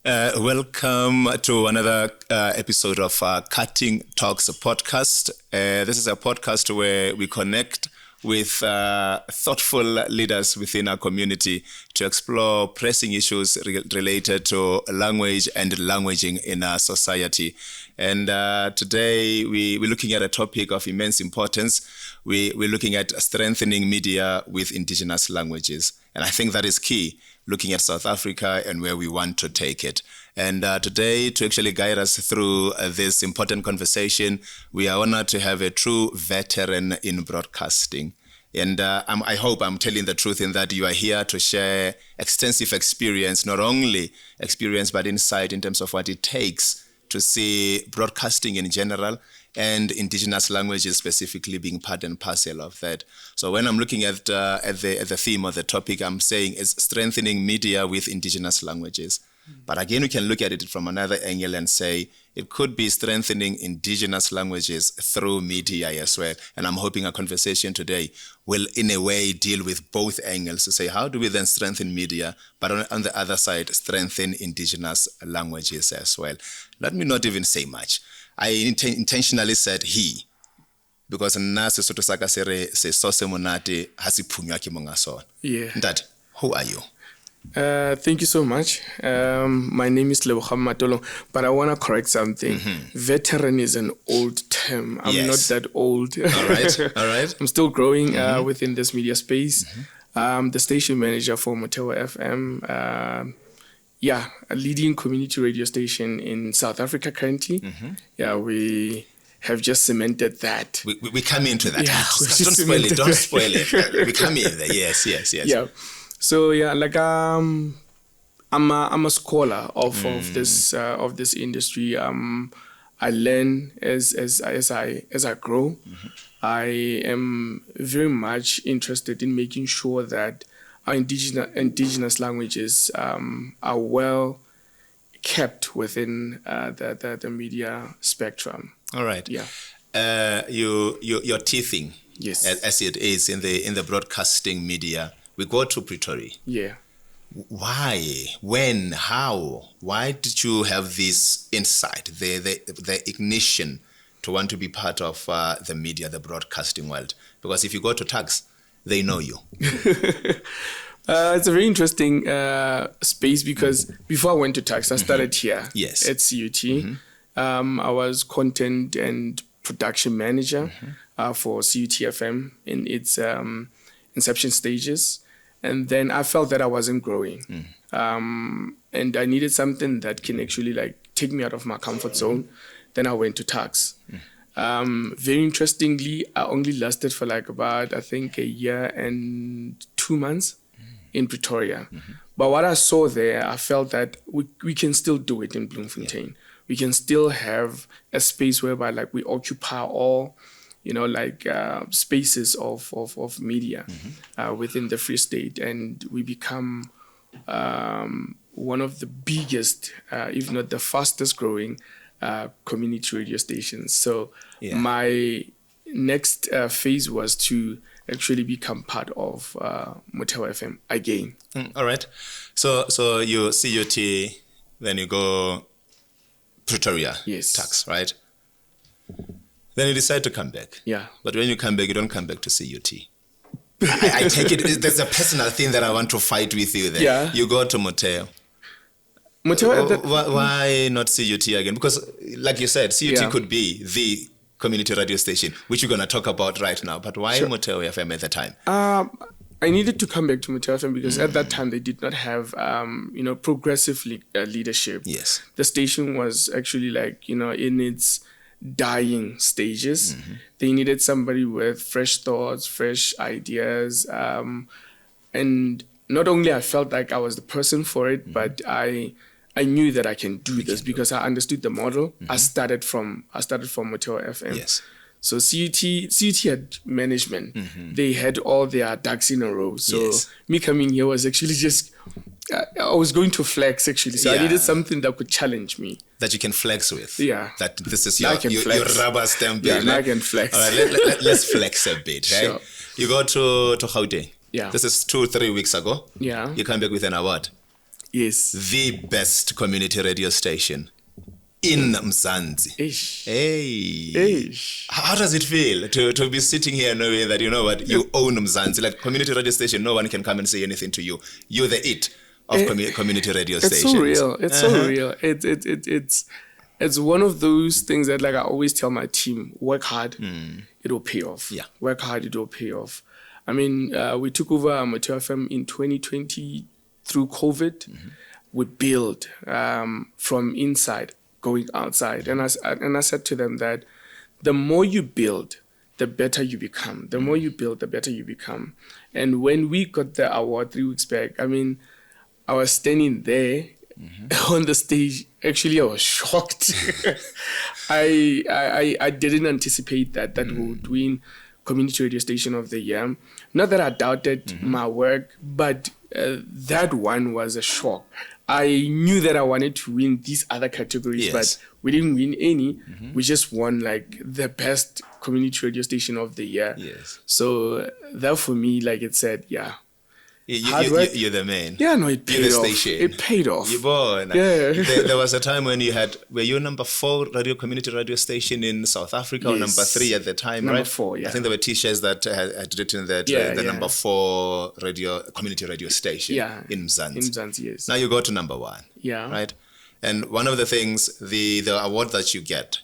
Welcome to another episode of Cutting Talks podcast. This is a podcast where we connect with thoughtful leaders within our community to explore pressing issues related to language and languaging in our society. And today we're looking at a topic of immense importance. We're looking at strengthening media with indigenous languages. And I think that is key, looking at South Africa and where we want to take it. And today, to actually guide us through this important conversation, we are honored to have a true veteran in broadcasting. And I hope I'm telling the truth in that you are here to share extensive experience, not only experience, but insight in terms of what it takes to see broadcasting in general and indigenous languages specifically being part and parcel of that. So when I'm looking at the theme of the topic, I'm saying it's strengthening media with indigenous languages. But again, we can look at it from another angle and say it could be strengthening indigenous languages through media as well. And I'm hoping our conversation today will, in a way, deal with both angles to say, how do we then strengthen media, but on the other side, strengthen indigenous languages as well? Let me not even say much. I intentionally said he, because na Sesotho saka se sose monate hasi phunywa ke monga sona. Yeah. Ntate, who are you? Thank you so much. My name is Lebogang Matolong, but I want to correct something. Veteran is an old term. I'm not that old. All right. I'm still growing within this media space. The station manager for Motheo FM. A leading community radio station in South Africa currently. Yeah, we have just cemented that. We come into that. Yeah, Don't spoil it. We come in there. Yes. Yeah. So I'm a scholar of this industry. I learn as I grow. I am very much interested in making sure that our indigenous languages are well kept within the media spectrum. All right. Yeah. Your teething, yes, as it is in the broadcasting media. We go to Pretoria. Yeah. Why? When? How? Why did you have this insight, the ignition to want to be part of the media, the broadcasting world? Because if you go to Tax, they know you. It's a very interesting space because before I went to Tax, I started here at CUT. I was content and production manager for CUT FM in its inception stages. And then I felt that I wasn't growing. And I needed something that can actually take me out of my comfort zone. Then I went to Tax. Very interestingly, I only lasted for about, I think, a year and 2 months in Pretoria. But what I saw there, I felt that we can still do it in Bloemfontein. Yeah. We can still have a space whereby we occupy all spaces of media within the Free State, and we become one of the biggest, if not the fastest growing community radio stations. So my next phase was to actually become part of Motheo FM again. All right. So you CUT, then you go Pretoria, yes, Tax, right? Then you decide to come back. Yeah. But when you come back, you don't come back to CUT. I take it, there's a personal thing that I want to fight with you there. Yeah. You go to Motheo. Why not CUT again? Because like you said, CUT could be the community radio station, which we're going to talk about right now. But why Motheo FM at the time? I needed to come back to Motheo FM because at that time they did not have, progressive leadership. Yes. The station was actually in its dying stages. They needed somebody with fresh thoughts, fresh ideas. And not only I felt like I was the person for it, but I knew that I can do this because I understood the model. I started from Motheo FM. Yes. So CUT had management. They had all their ducks in a row. So me coming here was actually just, I was going to flex actually. So I needed something that could challenge me. That you can flex with. Yeah. That this is your rubber stamp. Yeah, I can flex. All right, let's flex a bit. Right? Sure. You go to Gauteng. Yeah. This is 2-3 weeks ago. Yeah. You come back with an award. Yes. The best community radio station in Mzansi. Hey. How does it feel to be sitting here knowing that, you know what, you own Mzansi? Like community radio station, no one can come and say anything to you. You're the it of community radio stations. It's so real. It's so real. It's one of those things that, like, I always tell my team, work hard, it will pay off. Yeah. Work hard, it will pay off. I mean, we took over Motheo FM in 2020 through COVID. We built from inside, going outside. And I said to them that the more you build, the better you become. The more you build, the better you become. And when we got the award 3 weeks back, I mean, I was standing there on the stage. Actually, I was shocked. I didn't anticipate that we would win Community Radio Station of the Year. Not that I doubted my work, but that one was a shock. I knew that I wanted to win these other categories, but we didn't win any. We just won like the best community radio station of the year. So that for me, like it said, you're the man. Yeah, no, it paid off. Station. It paid off. You're born. Yeah. There was a time when were you number 4 community radio station in South Africa, or number 3 at the time, number right? 4, yeah. I think there were T-shirts that had written that number 4 community radio station in Mzansi. In Mzansi, yes. Now you go to number 1. Yeah. Right? And one of the things, the award that you get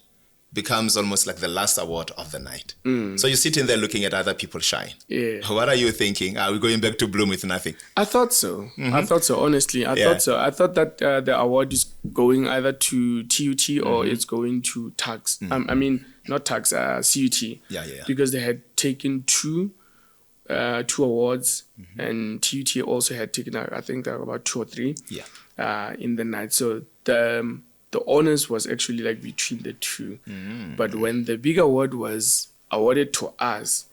becomes almost like the last award of the night. So you're sitting there looking at other people shine. Yeah. What are you thinking? Are we going back to Bloom with nothing? I thought so. I thought so, honestly. I thought so. I thought that the award is going either to TUT or it's going to Tax. I mean, not Tax, CUT. Yeah. Because they had taken two awards and TUT also had taken, I think, about 2 or 3 in the night. So the honors was actually like between the two. But when the big award was awarded to us,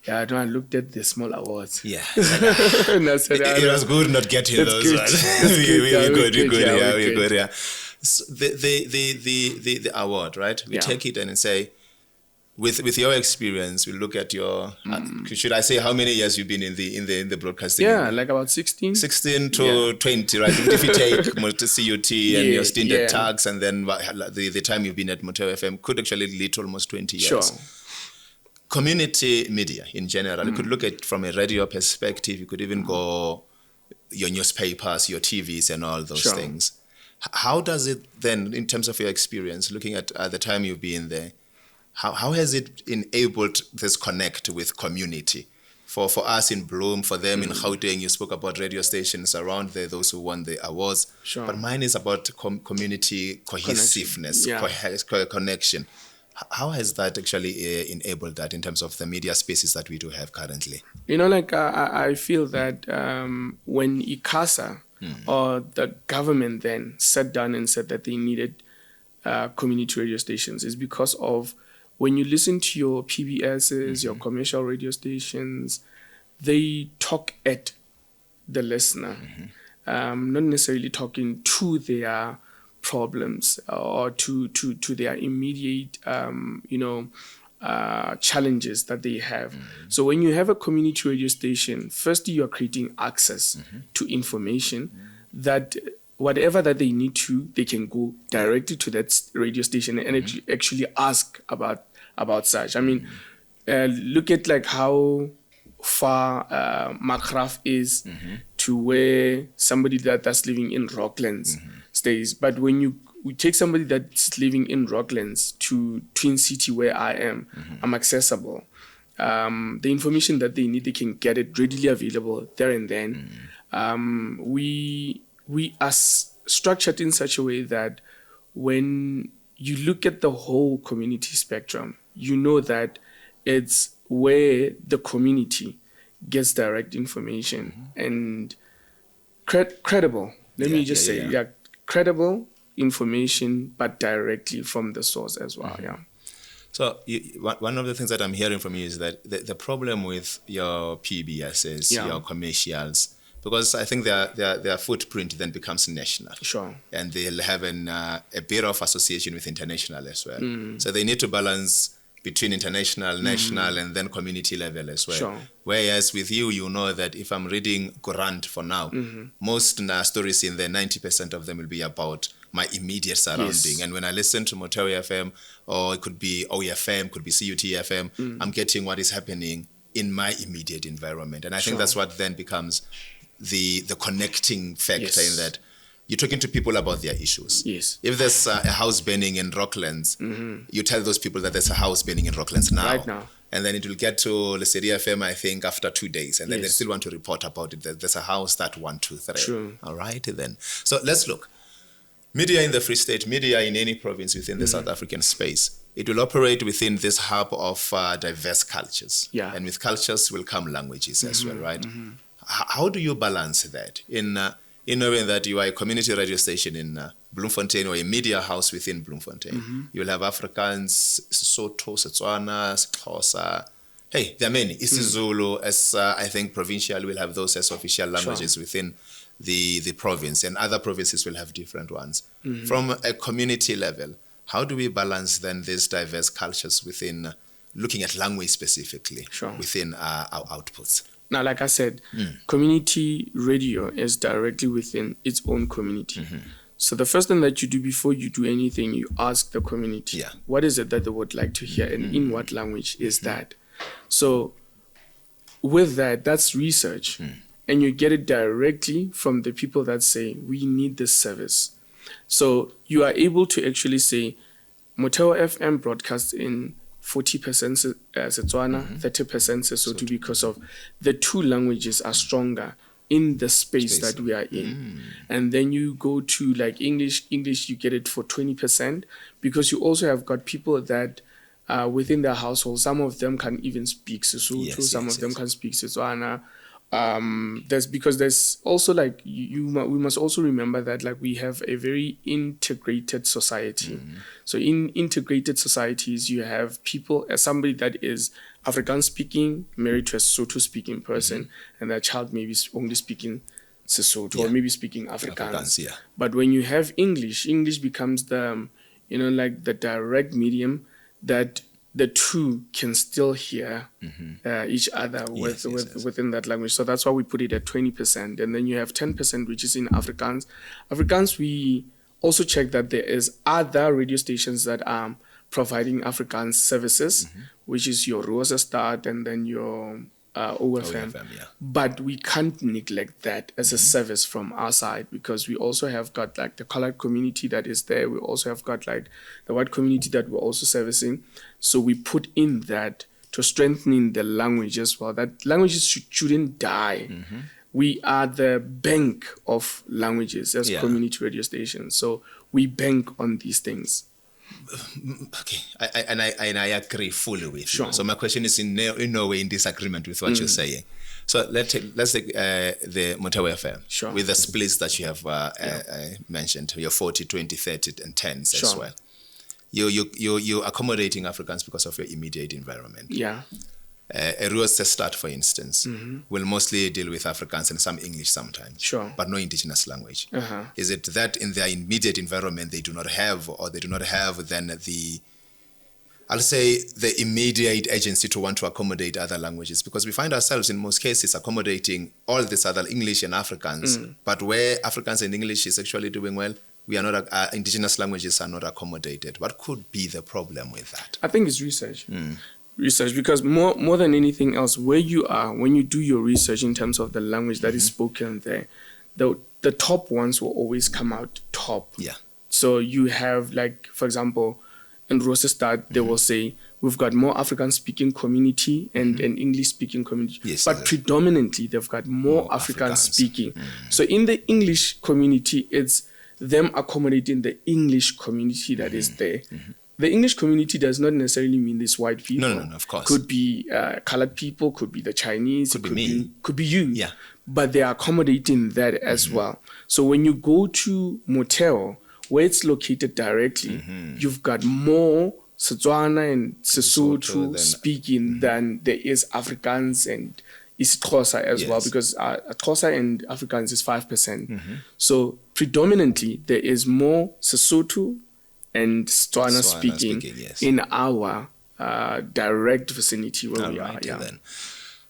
I looked at the small awards. Yeah. And I said, it was good not getting those ones. We're good. So the award, right? We take it and say, with your experience, we look at your. Should I say how many years you've been in the broadcasting? Yeah, like about 16. 16 to 20, right? If you take CUT and your stint at Tags, and then the time you've been at Motheo FM could actually lead to almost 20 years. Sure. Community media in general, you could look at it from a radio perspective. You could even go your newspapers, your TVs, and all those things. How does it then, in terms of your experience, looking at the time you've been there? How has it enabled this connect with community? For us in Bloem, for them in Gauteng, you spoke about radio stations around there, those who won the awards. Sure. But mine is about community cohesiveness, connection. How has that actually enabled that in terms of the media spaces that we do have currently? You know, like I feel that when ICASA or the government then sat down and said that they needed community radio stations, is because of when you listen to your PBSs, your commercial radio stations, they talk at the listener, not necessarily talking to their problems or to their immediate, challenges that they have. So when you have a community radio station, firstly, you are creating access to information that whatever that they need to, they can go directly to that radio station and actually ask about such. I mean, look at like how far Makraf is to where somebody that's living in Rocklands stays. But when we take somebody that's living in Rocklands to Twin City where I am, I'm accessible. The information that they need, they can get it readily available there and then. We are structured in such a way that when you look at the whole community spectrum, you know that it's where the community gets direct information and credible. Let me just say, credible information, but directly from the source as well. So one of the things that I'm hearing from you is that the problem with your PBSs, your commercials, because I think their footprint then becomes national. Sure. And they'll have a bit of association with international as well. So they need to balance between international, national, and then community level as well. Sure. Whereas with you, you know that if I'm reading Qur'an for now, most stories in there, 90% of them will be about my immediate surrounding. And when I listen to Motheo FM, or it could be OFM, could be CUT FM, I'm getting what is happening in my immediate environment. And I think that's what then becomes the connecting factor in that you're talking to people about their issues. Yes. If there's a house burning in Rocklands, you tell those people that there's a house burning in Rocklands now. Right now. And then it will get to Lesedi FM, I think, after 2 days. And then they still want to report about it. There's a house that 1, 2, 3. True. All right, then. So let's look. Media in the Free State, media in any province within the South African space, it will operate within this hub of diverse cultures. Yeah. And with cultures will come languages as well, right? How do you balance that in knowing that you are a community radio station in Bloemfontein, or a media house within Bloemfontein? You will have Afrikaans, Sesotho, Setswana, Xhosa. Hey, there are many. isiZulu, as I think provincial, will have those as official languages within the province, and other provinces will have different ones. From a community level, how do we balance then these diverse cultures within looking at language specifically within our outputs? Now, like I said, community radio is directly within its own community. So the first thing that you do before you do anything, you ask the community, what is it that they would like to hear, and in what language is that? So with that, that's research. And you get it directly from the people that say, we need this service. So you are able to actually say, Motheo FM broadcasts in 40% Setswana, 30% Sesotho, because of the two languages are stronger in the space that we are in. And then you go to like English, you get it for 20%, because you also have got people that within their household, some of them can even speak Sesotho, some of them can speak Setswana. There's also like we must also remember that like we have a very integrated society. So in integrated societies, you have people, as somebody that is Afrikaans speaking married to a Sesotho speaking person, and their child maybe only speaking Sesotho or maybe speaking Afrikaans. But when you have English becomes the like the direct medium that the two can still hear each other within that language. So that's why we put it at 20%. And then you have 10%, which is in Afrikaans. Afrikaans, we also check that there is other radio stations that are providing Afrikaans services, which is your Rosa Start and then your OFM. But we can't neglect that as a service from our side, because we also have got like the colored community that is there. We also have got like the white community that we're also servicing. So we put in that to strengthening the language as well, that languages shouldn't die. We are the bank of languages as community radio stations. So we bank on these things. Okay, I agree fully with you. So my question is in no way in disagreement with what you're saying. So let's take the Motheo FM with the splits that you have mentioned, your 40, 20, 30, and 10s as well. You're accommodating Africans because of your immediate environment. A Rosa Start, for instance, will mostly deal with Afrikaans and some English sometimes, but no indigenous language. Is it that in their immediate environment they do not have, or they do not have then the immediate agency to want to accommodate other languages? Because we find ourselves in most cases accommodating all this other English and Afrikaans, but where Afrikaans and English is actually doing well, we are not, indigenous languages are not accommodated. What could be the problem with that? I think it's research. Research, because more than anything else, where you are, when you do your research in terms of the language that is spoken there, the top ones will always come out top. So you have, like, for example, in Rosa Start, they will say, we've got more African-speaking community and an English-speaking community. But predominantly, they've got more African-speaking. So in the English community, it's them accommodating the English community that is there. The English community does not necessarily mean these white people. No, of course. Could be colored people, could be the Chinese, could be me. Could be you. But they are accommodating that as well. So when you go to Motheo, where it's located directly, you've got more Setswana and Sesotho speaking than there is Afrikaans and isiXhosa as well, because Xhosa and Afrikaans is 5%. So predominantly, there is more Sesotho and Setswana speaking in our direct vicinity where we are. Yeah. Then.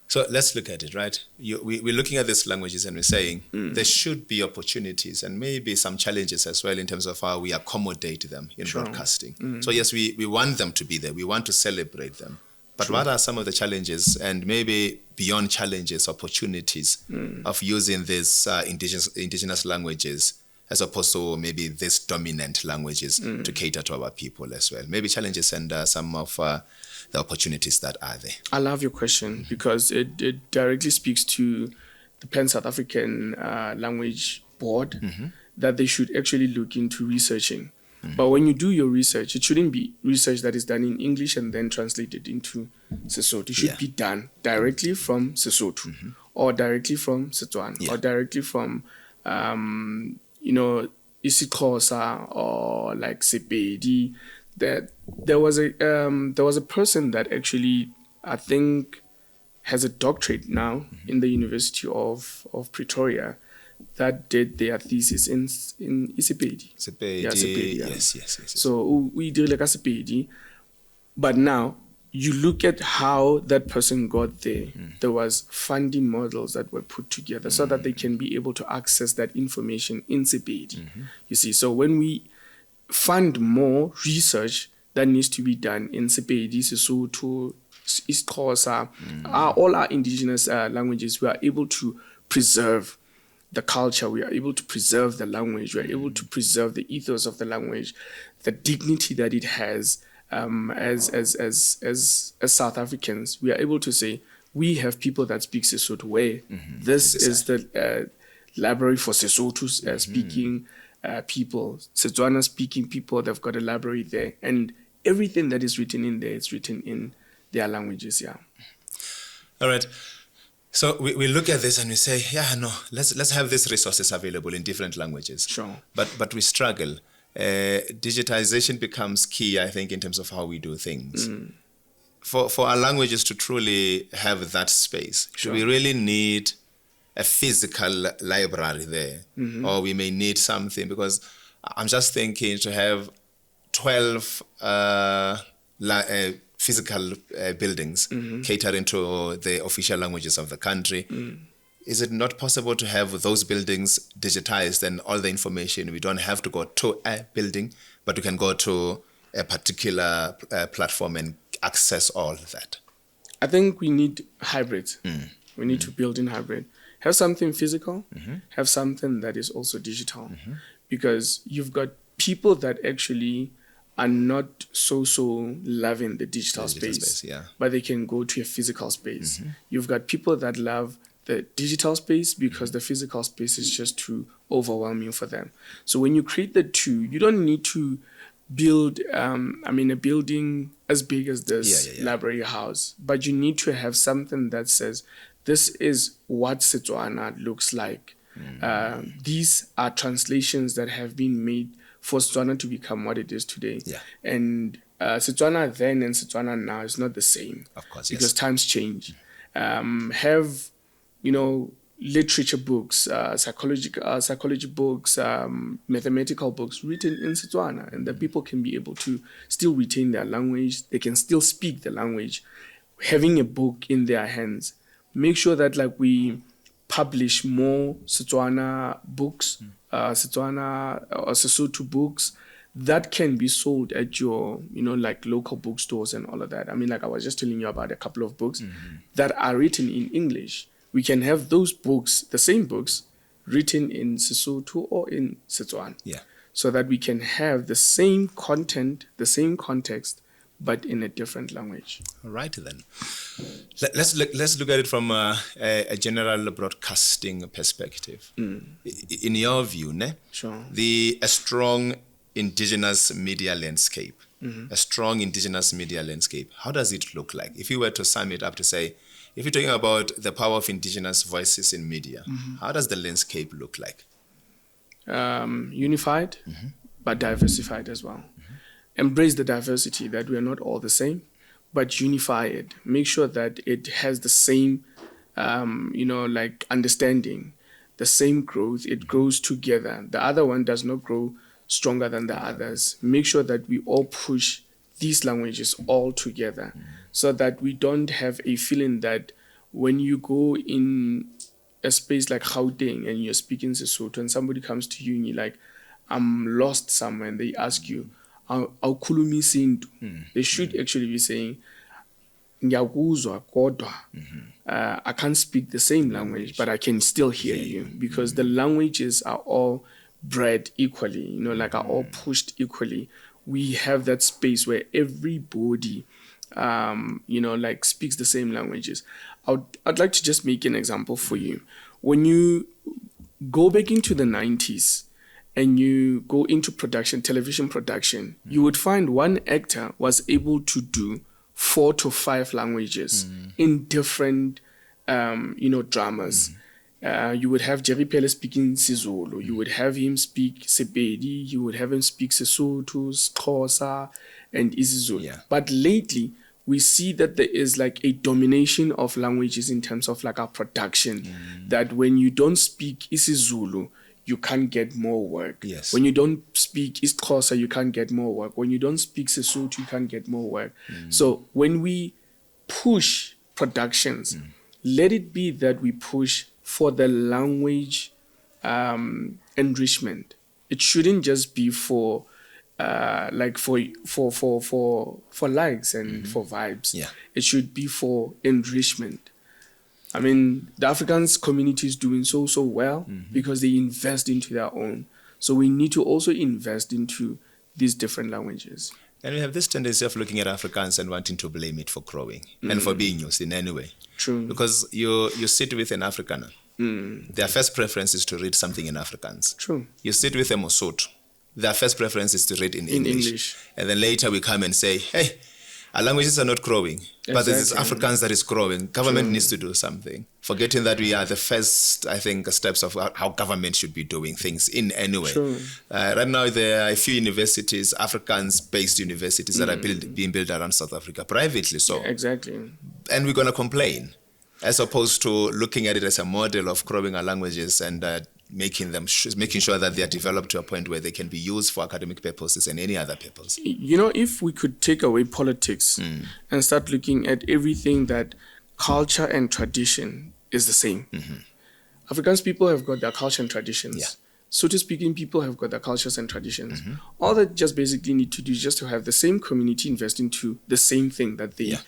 So let's look at it, right? We're looking at these languages and we're saying there should be opportunities and maybe some challenges as well in terms of how we accommodate them in broadcasting. So yes, we want them to be there. We want to celebrate them. But what are some of the challenges and maybe beyond challenges, opportunities of using these indigenous languages as opposed to maybe these dominant languages to cater to our people as well? Maybe challenges and some of the opportunities that are there. I love your question because it directly speaks to the Pan-South African Language Board that they should actually look into researching. But when you do your research, it shouldn't be research that is done in English and then translated into Sesotho. It should be done directly from Sesotho or directly from Setswana or directly from, isiXhosa or like Sepedi. That there was a person that actually, I think, has a doctorate now in the University of Pretoria that did their thesis in Sepedi. Sepedi. Sepedi. Yes. So we did like a Sepedi, but now you look at how that person got there. There was funding models that were put together so that they can be able to access that information in Sepedi. You see, so when we fund more research that needs to be done in Sepedi, Sesotho, isiXhosa, all our indigenous languages, we are able to preserve the culture, we are able to preserve the language, we are able to preserve the ethos of the language, the dignity that it has. As South Africans, we are able to say we have people that speak Sesotho. Where this is the library for Sesotho speaking people, Setswana speaking people. They've got a library there, and everything that is written in there is written in their languages. Yeah. All right. So we look at this and we say, let's have these resources available in different languages. Sure. But we struggle. Digitization becomes key, I think, in terms of how we do things. For our languages to truly have that space, do we really need a physical library there? Or we may need something, because I'm just thinking to have 12 physical buildings catering to the official languages of the country. Is it not possible to have those buildings digitized and all the information? We don't have to go to a building, but we can go to a particular platform and access all that. I think we need hybrids. We need to build in hybrid. Have something physical, have something that is also digital. Because you've got people that actually are not so loving the digital space, but they can go to a physical space. You've got people that love the digital space because the physical space is just too overwhelming for them. So when you create the two, you don't need to build a building as big as this library house, but you need to have something that says this is what Setswana looks like. These are translations that have been made for Setswana to become what it is today. And Setswana then and Setswana now is not the same. Of course, because times change. Have literature books, psychology books, mathematical books written in Setswana, and that people can be able to still retain their language. They can still speak the language, having a book in their hands. Make sure that we publish more Setswana books, Setswana or Sesotho books that can be sold at your, local bookstores and all of that. I was just telling you about a couple of books that are written in English. We can have those books, the same books, written in Sesotho or in Setswana. So that we can have the same content, the same context, but in a different language. All right, then. Let's look at it from a general broadcasting perspective. In your view, Sure. A strong indigenous media landscape, how does it look like? If you were to sum it up to say, if you're talking about the power of indigenous voices in media, how does the landscape look like? Unified, but diversified as well. Embrace the diversity, that we are not all the same, but unify it. Make sure that it has the same, understanding, the same growth. It grows together. The other one does not grow stronger than the others. Make sure that we all push these languages all together, so that we don't have a feeling that when you go in a space like Gauteng and you're speaking Sesotho and somebody comes to you and you're like, I'm lost somewhere, and they ask you, awukhuluma isintu. They should actually be saying, ngiyakuzwa kodwa. I can't speak the same language, but I can still hear you, because the languages are all bred equally, like are all pushed equally. We have that space where everybody, like speaks the same languages. I'd like to just make an example for you. When you go back into the 90s and you go into production, television production, you would find one actor was able to do 4 to 5 languages in different, dramas. You would have Jerry Pele speaking Sizulu. You would have him speak Sepedi. You would have him speak Sesotho, Xhosa, and isiZulu. Yeah. But lately, we see that there is like a domination of languages in terms of like our production. That when you don't speak isiZulu, you can't get more work. Yes. When you don't speak isiXhosa, you can't get more work. When you don't speak Sesotho, you can't get more work. So when we push productions, let it be that we push for the language enrichment. It shouldn't just be for for likes and for vibes. Yeah. It should be for enrichment. I mean, the Afrikaans community is doing so well because they invest into their own. So we need to also invest into these different languages. And we have this tendency of looking at Afrikaans and wanting to blame it for growing and for being used in any way. True. Because you sit with an Afrikaner. Their first preference is to read something in Afrikaans. True. You sit with a Mosotho. Their first preference is to read in English. And then later we come and say, hey, our languages are not growing, but this is Afrikaans that is growing. Government needs to do something. Forgetting that we are the first, I think, steps of how government should be doing things in any way. Right now, there are a few universities, Afrikaans-based universities that are being built around South Africa, privately so. Yeah, exactly. And we're going to complain, as opposed to looking at it as a model of growing our languages and making sure that they are developed to a point where they can be used for academic purposes and any other purpose. If we could take away politics and start looking at everything that culture and tradition is the same. Afrikaans people have got their culture and traditions. Yeah. Sotho-speaking people have got their cultures and traditions. All they just basically need to do is just to have the same community invest into the same thing that they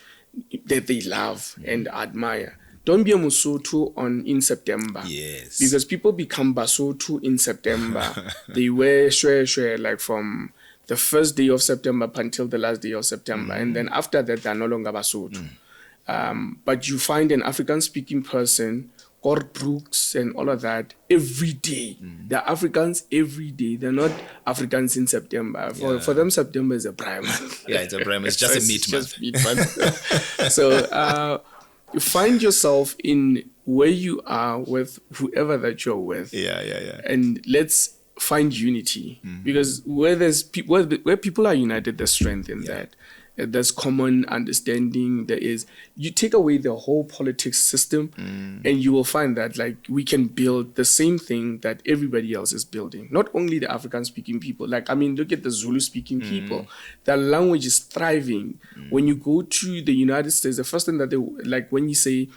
love and admire. Don't be a Mosotho in September. Yes. Because people become Basotho in September. They wear shwe like from the first day of September up until the last day of September. And then after that, they're no longer Basotho. But you find an African-speaking person, Gord Brooks and all of that, every day. They're Africans every day. They're not Africans in September. For them, September is a prime month. Yeah, it's a prime. It's just a meat month. So you find yourself in where you are with whoever that you're with. Yeah. And let's find unity. Because where people are united, there's strength in that. There's common understanding. You take away the whole politics system and you will find that like we can build the same thing that everybody else is building. Not only the African speaking people, look at the Zulu speaking people. Their language is thriving. When you go to the United States, the first thing that when you say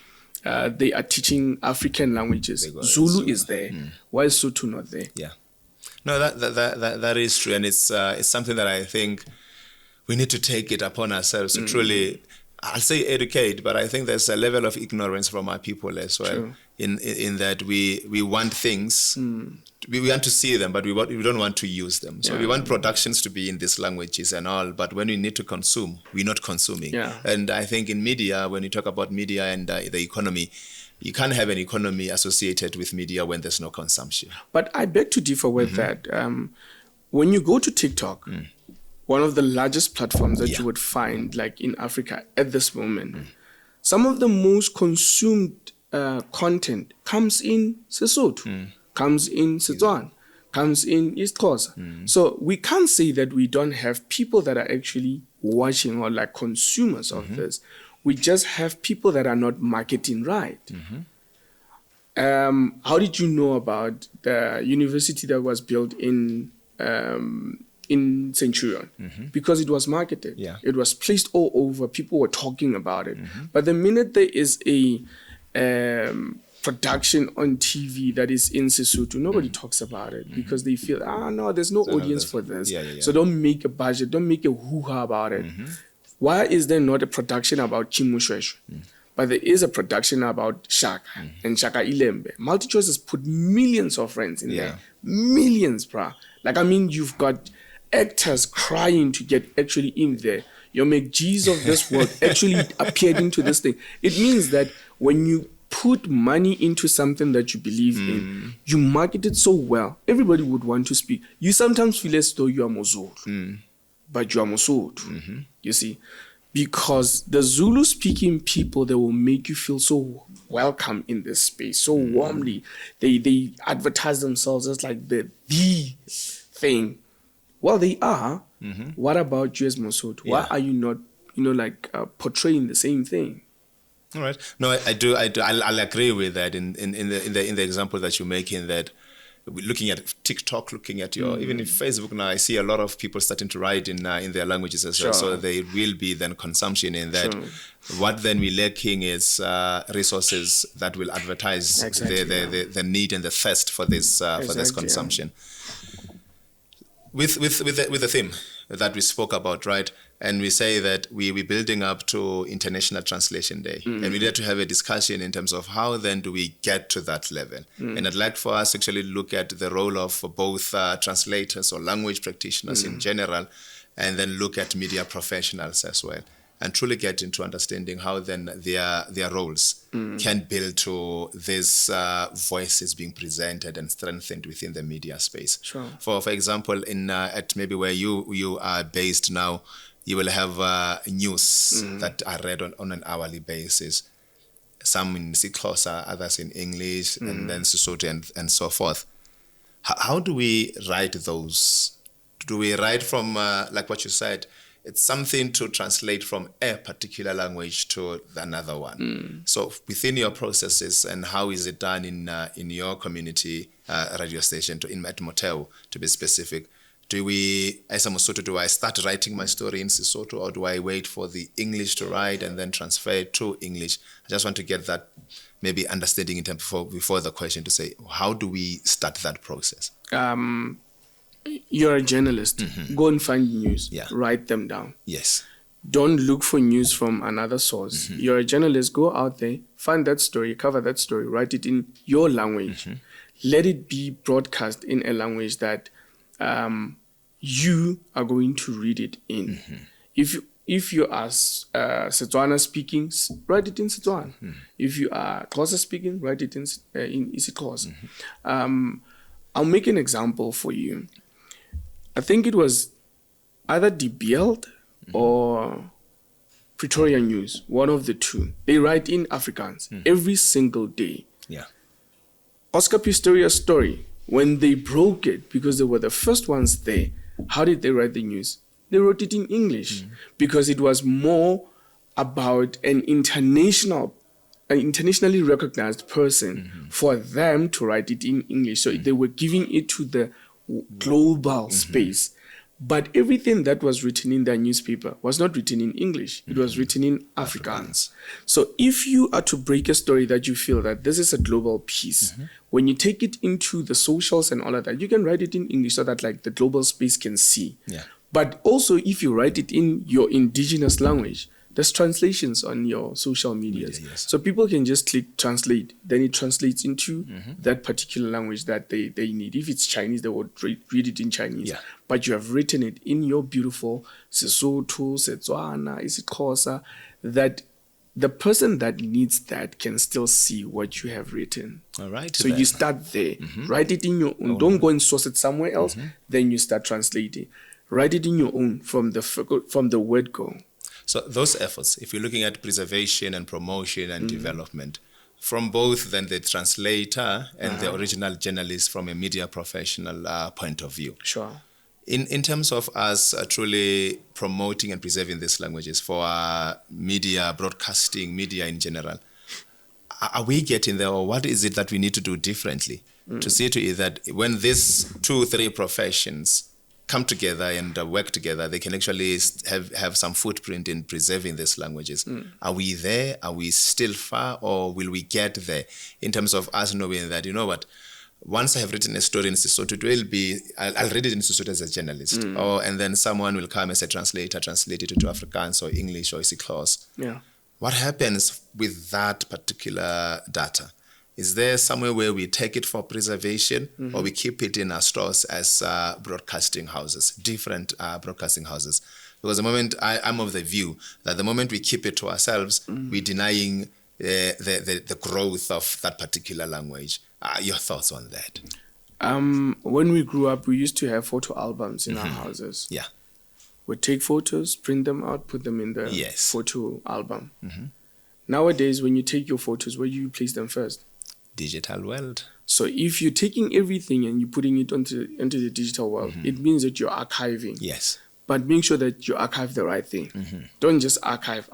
they are teaching African languages, Zulu is there. Why is Sotho not there? Yeah. No, that is true. And it's something that I think we need to take it upon ourselves to truly, I'll say educate, but I think there's a level of ignorance from our people as well. True. In that we want things, we want to see them, but we don't want to use them. So we want productions to be in these languages and all, but when we need to consume, we're not consuming. Yeah. And I think in media, when you talk about media and the economy, you can't have an economy associated with media when there's no consumption. But I beg to differ with that. When you go to TikTok, one of the largest platforms that you would find like in Africa at this moment, some of the most consumed content comes in Sesotho, comes in Setswana, comes in isiXhosa. So we can't say that we don't have people that are actually watching or like consumers of this. We just have people that are not marketing right. How did you know about the university that was built in in Centurion because it was marketed. Yeah. It was placed all over. People were talking about it. But the minute there is a production on TV that is in Sesotho, nobody talks about it because they feel, no, there's no audience for this. So don't make a budget, don't make a hoo-ha about it. Why is there not a production about Chimushweshwe? But there is a production about Shaka and Shaka Ilembe. MultiChoice has put millions of friends in there. Millions, bruh. Like, I mean, you've got actors crying to get actually in there. Your McGee's of this world actually appeared into this thing. It means that when you put money into something that you believe in, you market it so well, everybody would want to speak. You sometimes feel as though you are Mozulu, but you are Mosotho, you see. Because the Zulu-speaking people, they will make you feel so welcome in this space, so warmly. They advertise themselves as like the thing. Well, they are. What about you as Mosotho? Why are you not, portraying the same thing? All right. No, I do. I'll agree with that. In the example that you're making, that looking at TikTok, looking at your even in Facebook now, I see a lot of people starting to write in their languages as well. So there will be then consumption in that. What then we're lacking is resources that will advertise the need and the thirst for this consumption. With the theme that we spoke about, right? And we say that we're building up to International Translation Day. And we need to have a discussion in terms of how then do we get to that level. And I'd like for us to actually look at the role of both translators or language practitioners in general, and then look at media professionals as well, and truly get into understanding how then their roles can build to these voices being presented and strengthened within the media space. For example, at maybe where you are based now, you will have news that are read on an hourly basis. Some in Xhosa, others in English, and then Sesotho and so forth. How do we write those? Do we write from, like what you said, it's something to translate from a particular language to another one. So within your processes, and how is it done in your community radio station, at Motheo, to be specific? Do we, as a Mosotho, do I start writing my story in Sesotho, or do I wait for the English to write and then transfer it to English? I just want to get that maybe understanding in terms before the question to say, how do we start that process? You're a journalist. Go and find news. Write them down. Yes. Don't look for news from another source. You're a journalist. Go out there, find that story, cover that story, write it in your language. Let it be broadcast in a language that you are going to read it in. If you are Setswana speaking, write it in Setswana. If you are Xhosa speaking, write it in isiXhosa. I'll make an example for you. I think it was either Die Beeld or Pretoria News, one of the two. They write in Afrikaans every single day. Oscar Pistorius' story, when they broke it, because they were the first ones there, how did they write the news? They wrote it in English because it was more about an internationally recognized person for them to write it in English. So they were giving it to the global space. But everything that was written in their newspaper was not written in English. It was written in Afrikaans. So if you are to break a story that you feel that this is a global piece, when you take it into the socials and all of that, you can write it in English so that like the global space can see. But also if you write it in your indigenous language, there's translations on your social medias. So people can just click translate, then it translates into that particular language that they need. If it's Chinese, they would read it in Chinese. But you have written it in your beautiful Sesotho, Setswana, isiXhosa, that the person that needs that can still see what you have written. All right. So you start there. Write it in your own. Don't go and source it somewhere else. Then you start translating. Write it in your own from the word go. So those efforts, if you're looking at preservation and promotion and development, from both then the translator and the original journalist from a media professional point of view. In terms of us truly promoting and preserving these languages for media, broadcasting, media in general, are we getting there, or what is it that we need to do differently to see to it that when these 2-3 professions come together and work together, they can actually have some footprint in preserving these languages. Are we there? Are we still far, or will we get there in terms of us knowing that, you know what, once I have written a story in Sesotho, it will be, I'll read it in Sesotho as a journalist, and then someone will come as a translator, translate it into Afrikaans or English or isiXhosa. Yeah. What happens with that particular data? Is there somewhere where we take it for preservation, or we keep it in our stores as broadcasting houses, different broadcasting houses? Because the moment I'm of the view that the moment we keep it to ourselves, we're denying the growth of that particular language. Your thoughts on that? When we grew up, we used to have photo albums in our houses. Yeah. We'd take photos, print them out, put them in the photo album. Nowadays, when you take your photos, where do you place them first? Digital world. So if you're taking everything and you're putting it into the digital world, it means that you're archiving. Yes. But make sure that you archive the right thing. Don't just archive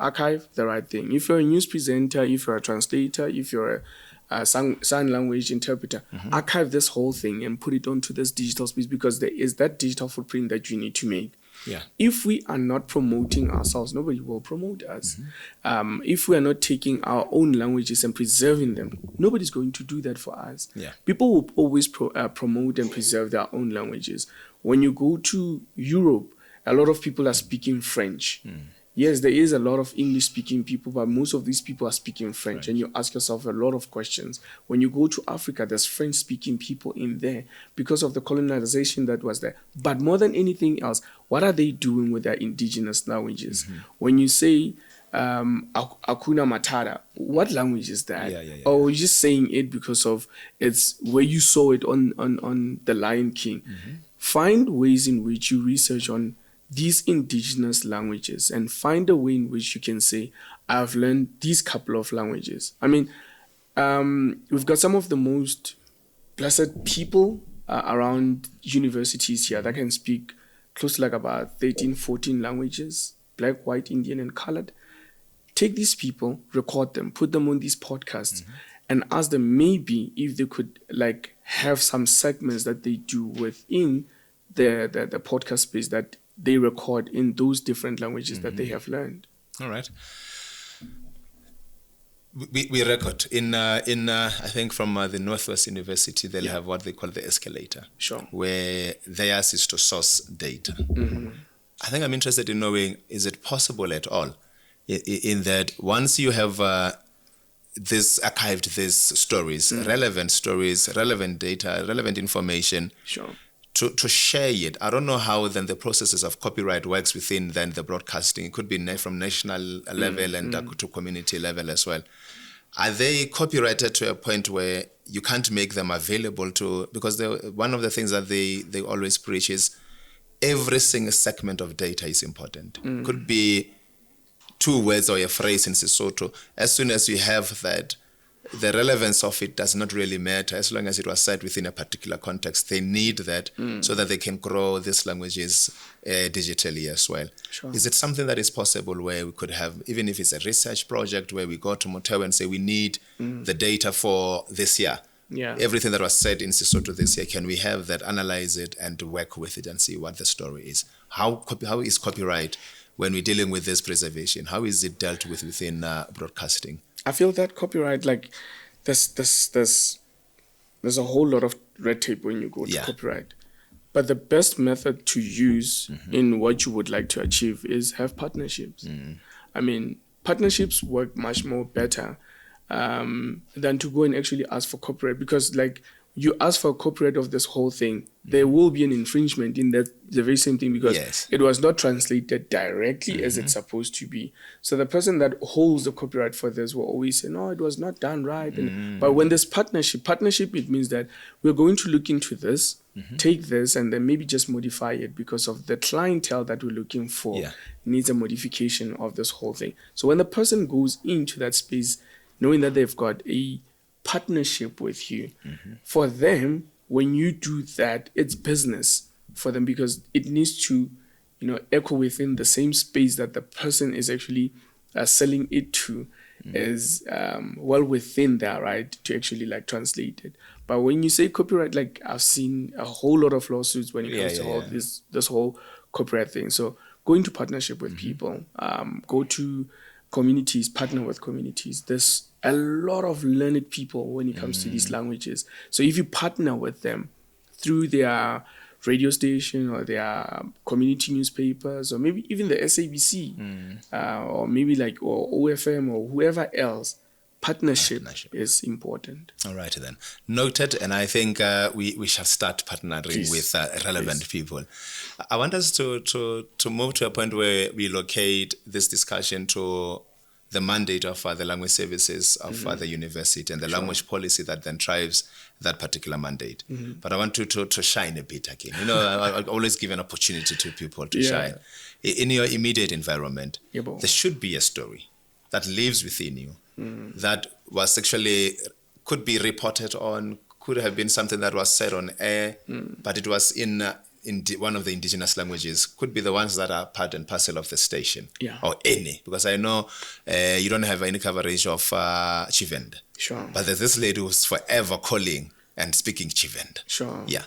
the right thing. If you're a news presenter, if you're a translator, if you're a sign language interpreter, archive this whole thing and put it onto this digital space, because there is that digital footprint that you need to make. Yeah. If we are not promoting ourselves, nobody will promote us. If we are not taking our own languages and preserving them, nobody's going to do that for us. Yeah. People will always promote and preserve their own languages. When you go to Europe, a lot of people are speaking French. Yes, there is a lot of English-speaking people, but most of these people are speaking French. And you ask yourself a lot of questions. When you go to Africa, there's French-speaking people in there because of the colonization that was there. But more than anything else, what are they doing with their indigenous languages? When you say Hakuna Matata, what language is that? Or you're just saying it because of it's where you saw it on The Lion King. Find ways in which you research on these indigenous languages and find a way in which you can say, I've learned these couple of languages. I mean, we've got some of the most blessed people around universities here that can speak close to like about 13, 14 languages, black, white, Indian, and colored. Take these people, record them, put them on these podcasts, and ask them maybe if they could like have some segments that they do within the podcast space that they record in those different languages that they have learned. All right. We record in I think from the Northwest University, they'll have what they call the escalator, where theirs is to source data. I think I'm interested in knowing, is it possible at all in that once you have archived these stories, relevant data, relevant information, to share it? I don't know how then the processes of copyright works within then the broadcasting. It could be from national level and to community level as well. Are they copyrighted to a point where you can't make them available to, because one of the things that they always preach is every single segment of data is important. Could be 2 words or a phrase in Sesotho. As soon as you have that, the relevance of it does not really matter as long as it was said within a particular context. They need that so that they can grow these languages digitally as well. Is it something that is possible where we could have, even if it's a research project where we go to Motheo and say we need the data for this year? Everything that was said in Sesotho this year, can we have that, analyze it and work with it and see what the story is? How is copyright when we're dealing with this preservation? How is it dealt with within broadcasting? I feel that copyright, like there's a whole lot of red tape when you go to copyright. But the best method to use in what you would like to achieve is have partnerships. I mean, partnerships work much more better than to go and actually ask for copyright, because like you ask for copyright of this whole thing, there will be an infringement in the very same thing, because it was not translated directly as it's supposed to be. So the person that holds the copyright for this will always say, no, it was not done right. But when there's partnership, it means that we're going to look into this, take this, and then maybe just modify it because of the clientele that we're looking for needs a modification of this whole thing. So when the person goes into that space, knowing that they've got a partnership with you, for them, when you do that, it's business for them, because it needs to, echo within the same space that the person is actually selling it to. is well within their right to actually like translate it. But when you say copyright, like I've seen a whole lot of lawsuits when it comes to all this whole copyright thing. So go into partnership with people, go to communities, partner with communities. There's a lot of learned people when it comes to these languages. So if you partner with them through their radio station or their community newspapers, or maybe even the SABC, or maybe like or OFM or whoever else, partnership is important. All right then. Noted. And I think we shall start partnering with relevant people. I want us to move to a point where we locate this discussion to the mandate of the language services of the university and the language policy that then drives that particular mandate. But I want to shine a bit again. You know, I always give an opportunity to people to shine. In your immediate environment, there should be a story that lives within you that was actually, could be reported on, could have been something that was said on air, but it was in one of the indigenous languages, could be the ones that are part and parcel of the station, or any, because I know you don't have any coverage of Chivend. Sure. But there's this lady who's forever calling and speaking Chivend. Sure. Yeah.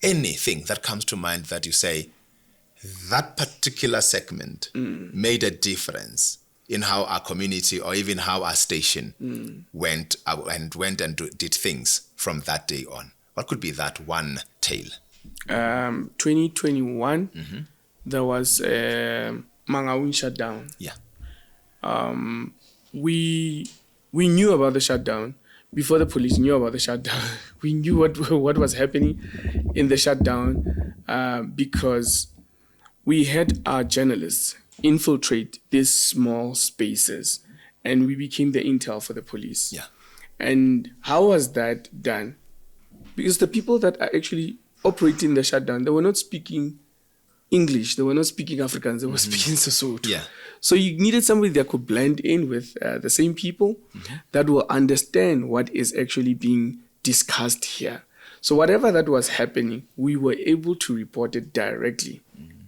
Anything that comes to mind that you say, that particular segment made a difference in how our community or even how our station went and did things from that day on. What could be that one tale? 2021, there was a Mangaung shutdown. Yeah. We knew about the shutdown before the police knew about the shutdown. We knew what was happening in the shutdown because we had our journalists infiltrate these small spaces, and we became the intel for the police. Yeah. And how was that done? Because the people that are actually operating the shutdown, they were not speaking English, they were not speaking Afrikaans, they were speaking Sesotho. Yeah. So you needed somebody that could blend in with the same people that will understand what is actually being discussed here. So whatever that was happening, we were able to report it directly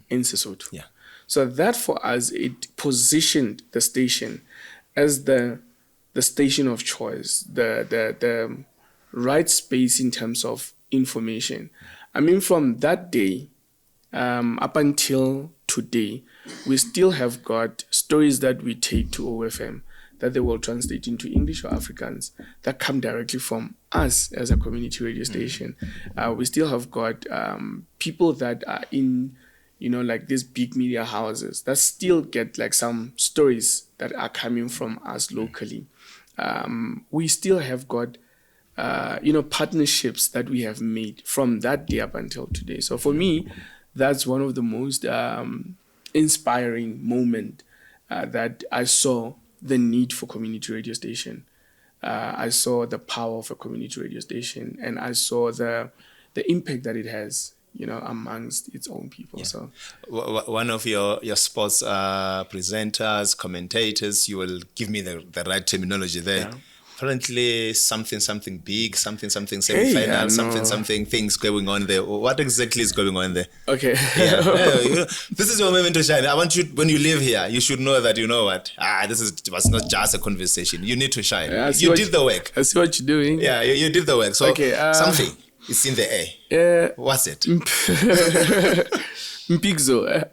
in Sesotho. Yeah. So that for us, it positioned the station as the station of choice, the right space in terms of information. I mean, from that day up until today, we still have got stories that we take to OFM that they will translate into English or Afrikaans that come directly from us as a community radio station. We still have got people that are in, like these big media houses that still get like some stories that are coming from us locally. We still have got partnerships that we have made from that day up until today. So for me, that's one of the most inspiring moment that I saw the need for community radio station. I saw the power of a community radio station, and I saw the impact that it has, amongst its own people. Yeah. So one of your sports presenters, commentators, you will give me the right terminology there. Yeah. Apparently something big, something semi-final, something things going on there. What exactly is going on there? Okay. Yeah. This is your moment to shine. I want you, when you live here, you should know that, this was not just a conversation. You need to shine. Yeah, you did the work. I see what you're doing. Yeah, you did the work. So something is in the air. Yeah. What's it? Mpigzo.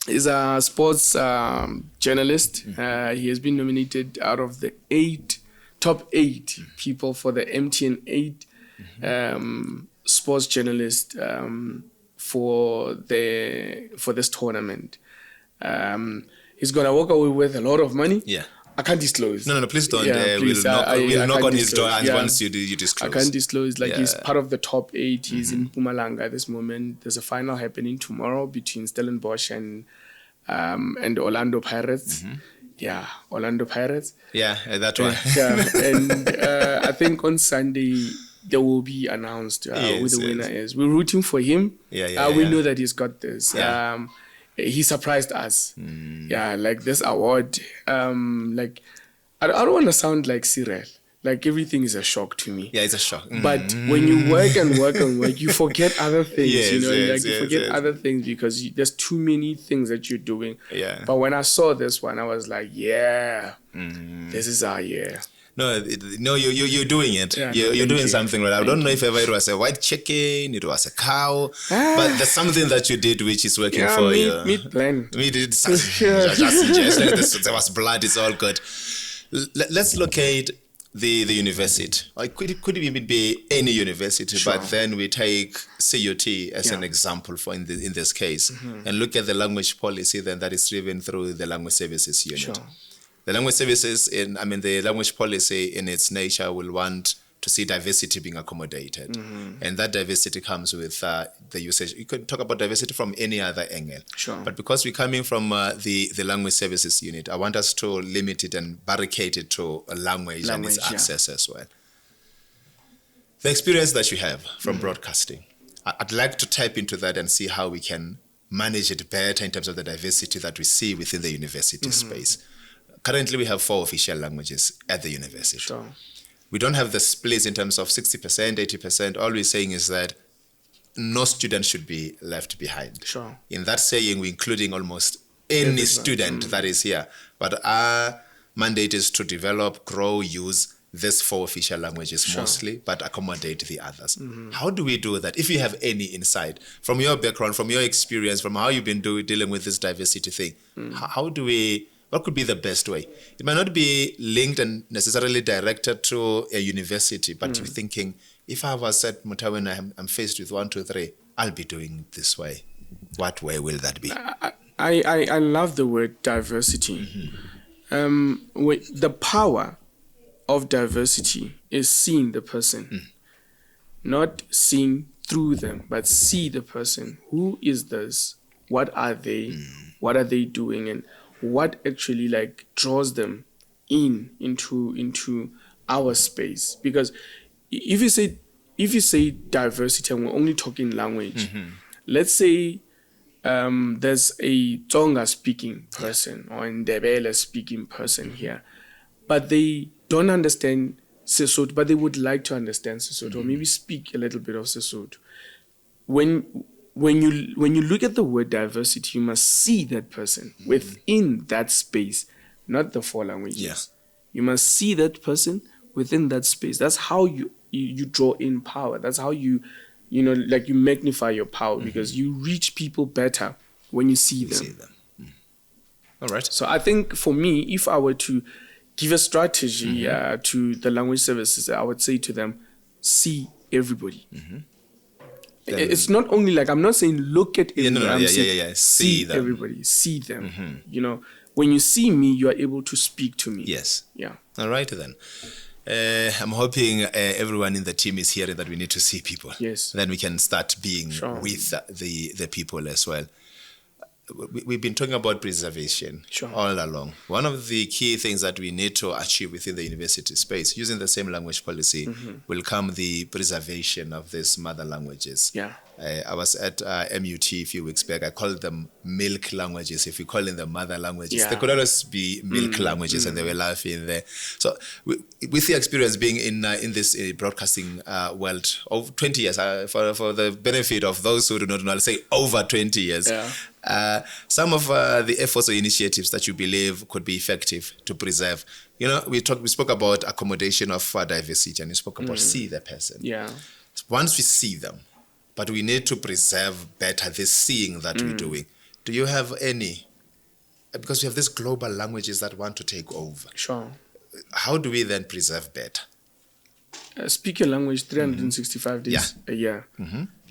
He's a sports journalist. He has been nominated out of the top 8 people for the MTN 8 sports journalist for this tournament. He's gonna walk away with a lot of money. Yeah. I can't disclose. No, please don't. We'll knock on his door once you disclose. I can't disclose. He's part of the top 8. He's in Mpumalanga at this moment. There's a final happening tomorrow between Stellenbosch and Orlando Pirates. Yeah, Orlando Pirates. Yeah, that one. And I think on Sunday there will be announced who the winner is. We're rooting for him. We know that he's got this. Yeah. He surprised us. Like this award. I don't want to sound like Cyril, like everything is a shock to me. Yeah, it's a shock. But when you work and work and work, you forget other things. Yes, you forget other things because there's too many things that you're doing. Yeah. But when I saw this one, I was like, this is our year. No, you're doing it. Yeah, you're doing something right. I don't know if ever it was a white chicken, it was a cow, but there's something that you did which is working for you. Meat blend. We did just there was blood. It's all good. Let's locate the university. Or it could even be any university, but then we take CUT as an example for in this case, and look at the language policy then that is driven through the language services unit. Sure. The language services the language policy in its nature will want to see diversity being accommodated. And that diversity comes with the usage. You could talk about diversity from any other angle. Sure. But because we're coming from the language services unit, I want us to limit it and barricade it to a language and its access as well. The experience that you have from broadcasting, I'd like to tap into that and see how we can manage it better in terms of the diversity that we see within the university space. Currently, we have 4 official languages at the university. Sure. We don't have the splits in terms of 60%, 80%. All we're saying is that no student should be left behind. Sure. In that saying, we're including almost any student that is here. But our mandate is to develop, grow, use these 4 official languages mostly, but accommodate the others. How do we do that? If you have any insight from your background, from your experience, from how you've been dealing with this diversity thing, what could be the best way? It might not be linked and necessarily directed to a university, but you're thinking, if I was at Motheo and I'm faced with 1, 2, 3, I'll be doing this way. What way will that be? I love the word diversity. The power of diversity is seeing the person, not seeing through them, but see the person. Who is this? What are they? What are they doing? And what actually like draws them into our space? Because if you say diversity and we're only talking language, let's say there's a Tsonga speaking person or a Ndebele speaking person here, but they don't understand Sesotho, but they would like to understand Sesotho or maybe speak a little bit of Sesotho. When you look at the word diversity, you must see that person within that space, not the 4 languages. Yeah. You must see that person within that space. That's how you draw in power. That's how you magnify your power because you reach people better when you see them. All right. So I think for me, if I were to give a strategy to the language services, I would say to them, see everybody. It's not only like, I'm not saying look at everybody. See them. Everybody. See them. When you see me, you are able to speak to me. Yes. Yeah. All right then. I'm hoping everyone in the team is hearing that we need to see people. Yes. Then we can start being with the people as well. We've been talking about preservation all along. One of the key things that we need to achieve within the university space, using the same language policy, will come the preservation of these mother languages. Yeah. I was at MUT a few weeks back. I called them milk languages. If we call them mother languages, they could always be milk languages, and they were laughing there. So, with the experience being in this broadcasting world of 20 years, for the benefit of those who do not know, I'll say over 20 years. Yeah. Some of the efforts or initiatives that you believe could be effective to preserve. We spoke about accommodation of diversity, and you spoke about see the person. Yeah. Once we see them, but we need to preserve better this seeing that we're doing. Do you have any? Because we have these global languages that want to take over. Sure. How do we then preserve better? Speak your language 365 days a year.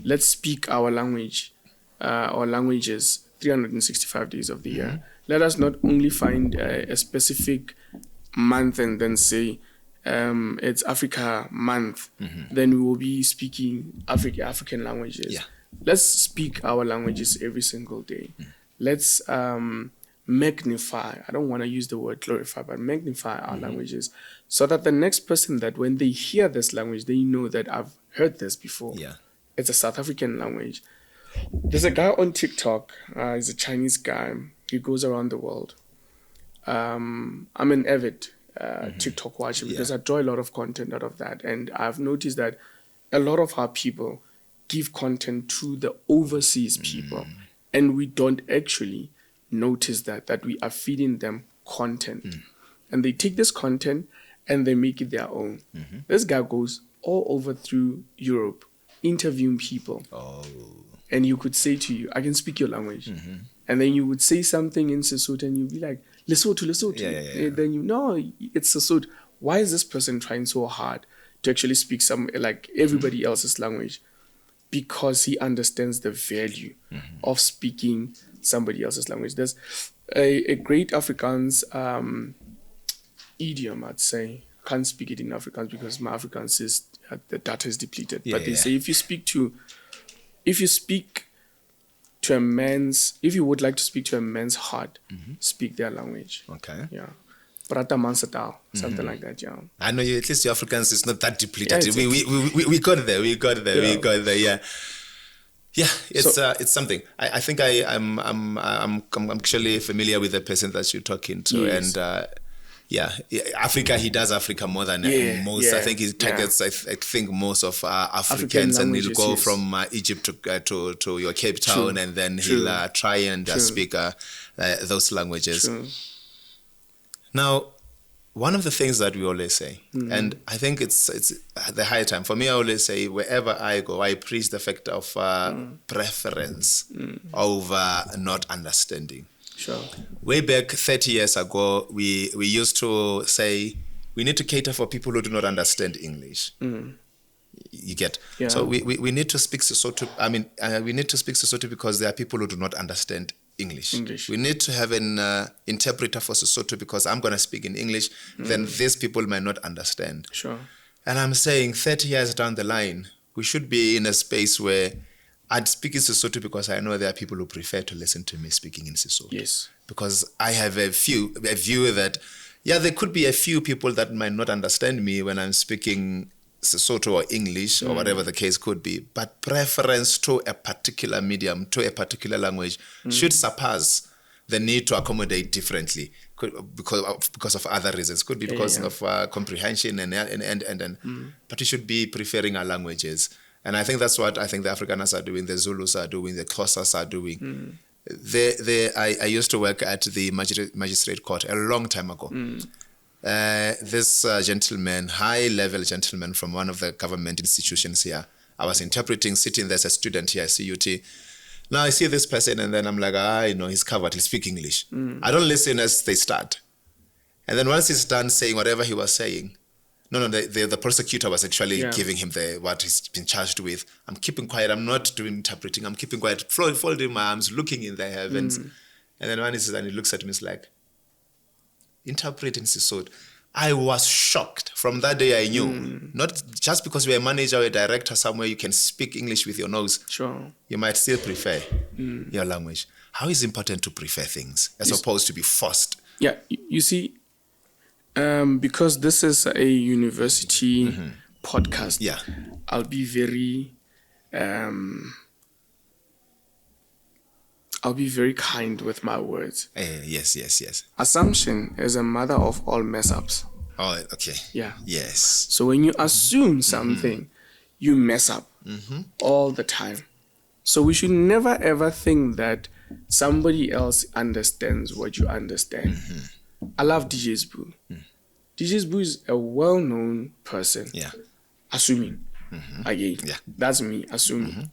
Let's speak our language, or languages 365 days of the year. Let us not only find a specific month and then say, it's Africa month, then we will be speaking African languages. Yeah. Let's speak our languages every single day. Let's magnify, I don't want to use the word glorify, but magnify our languages so that the next person that when they hear this language, they know that I've heard this before. Yeah. It's a South African language. There's a guy on TikTok, he's a Chinese guy. He goes around the world. I'm an avid TikTok watcher because I draw a lot of content out of that. And I've noticed that a lot of our people give content to the overseas people. And we don't actually notice that we are feeding them content. And they take this content and they make it their own. This guy goes all over through Europe interviewing people. And you could say to you, I can speak your language. And then you would say something in Sesotho and you'd be like, Lesotho. And then you know it's Sesotho. Why is this person trying so hard to actually speak like everybody else's language? Because he understands the value of speaking somebody else's language. There's a great Afrikaans idiom, I'd say. I can't speak it in Afrikaans because my Afrikaans is the data is depleted. But they say if you would like to speak to a man's heart, speak their language. Okay. Yeah. Prata mansatao, something like that, yeah. I know at least your Afrikaans is not that depleted. Yeah, we got there. Yeah. Yeah, it's something. I think I'm actually familiar with the person that you're talking to, and Africa. He does Africa more than most. I think he targets. I think most of Africans, and he'll go from Egypt to your Cape Town, and then he'll try and speak those languages. True. Now, one of the things that we always say, and I think it's the high time for me. I always say wherever I go, I preach the fact of preference over not understanding. Sure. Way back 30 years ago, we used to say we need to cater for people who do not understand English. You get? Yeah. So we need to speak Sesotho. We need to speak Sesotho because there are people who do not understand English. We need to have an interpreter for Sesotho because I'm going to speak in English. Then these people might not understand. Sure. And I'm saying 30 years down the line, we should be in a space where I'd speak in Sesotho because I know there are people who prefer to listen to me speaking in Sesotho. Yes. Because I have a view that, there could be a few people that might not understand me when I'm speaking Sesotho or English or whatever the case could be. But preference to a particular medium, to a particular language should surpass the need to accommodate differently because of other reasons. Could be because of comprehension but we should be preferring our languages. And I think that's what I think the Afrikaners are doing, the Zulus are doing, the Xhosas are doing. I used to work at the magistrate court a long time ago. This gentleman, high-level gentleman from one of the government institutions here, I was interpreting, sitting there as a student here at CUT. Now I see this person and then I'm like, he's covered, he'll speak English. I don't listen as they start. And then once he's done saying whatever he was saying, the prosecutor was actually giving him what he's been charged with. I'm keeping quiet. I'm not doing interpreting. I'm keeping quiet, folding my arms, looking in the heavens. And then when he's done, he looks at me, he's like, interpreting Sesotho. I was shocked. From that day I knew, not just because you're a manager or a director somewhere, you can speak English with your nose. Sure. You might still prefer your language. How is it important to prefer things as opposed to be forced? Yeah, you see, because this is a university podcast, I'll be very kind with my words. Yes. Assumption is a mother of all mess ups. Oh, okay. Yeah. Yes. So when you assume something, you mess up all the time. So we should never ever think that somebody else understands what you understand. I love DJ Sbu. DJ Sbu is a well-known person. Yeah. Assuming. Again. Yeah. That's me assuming.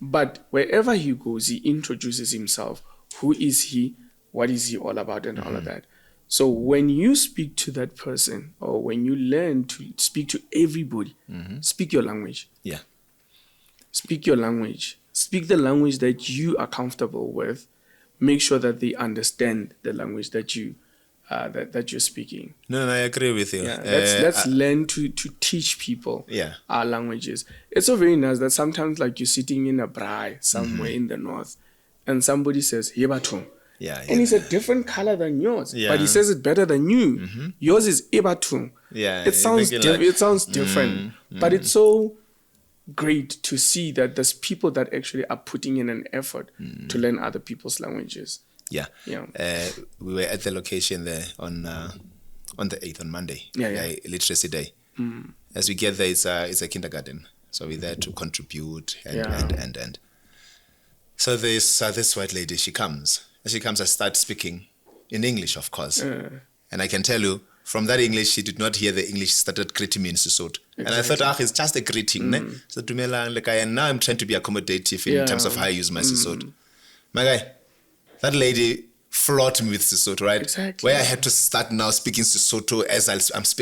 But wherever he goes, he introduces himself. Who is he? What is he all about and all of that? So when you speak to that person or when you learn to speak to everybody, speak your language. Yeah. Speak your language. Speak the language that you are comfortable with. Make sure that they understand the language that you're speaking. No, I agree with you. Yeah, let's learn to teach people our languages. It's so very nice that sometimes like you're sitting in a braai somewhere in the north and somebody says, Yebatung. Yeah. And it's a different color than yours, but he says it better than you. Yours is Ebatung. Yeah. It sounds different, but it's so great to see that there's people that actually are putting in an effort to learn other people's languages. Yeah. We were at the location there on on the 8th, on Monday. Yeah. Literacy Day. As we get there, it's a kindergarten. So we're there to contribute and. So this white lady, she comes. As she comes, I start speaking in English, of course. And I can tell you, from that English, she did not hear the English, started greeting me in Sesotho. Exactly. And I thought, it's just a greeting. So and now I'm trying to be accommodative in terms of how I use my Sesotho. My guy, that lady floored me with Sesotho, right? Exactly. Where I had to start now speaking Sesotho as I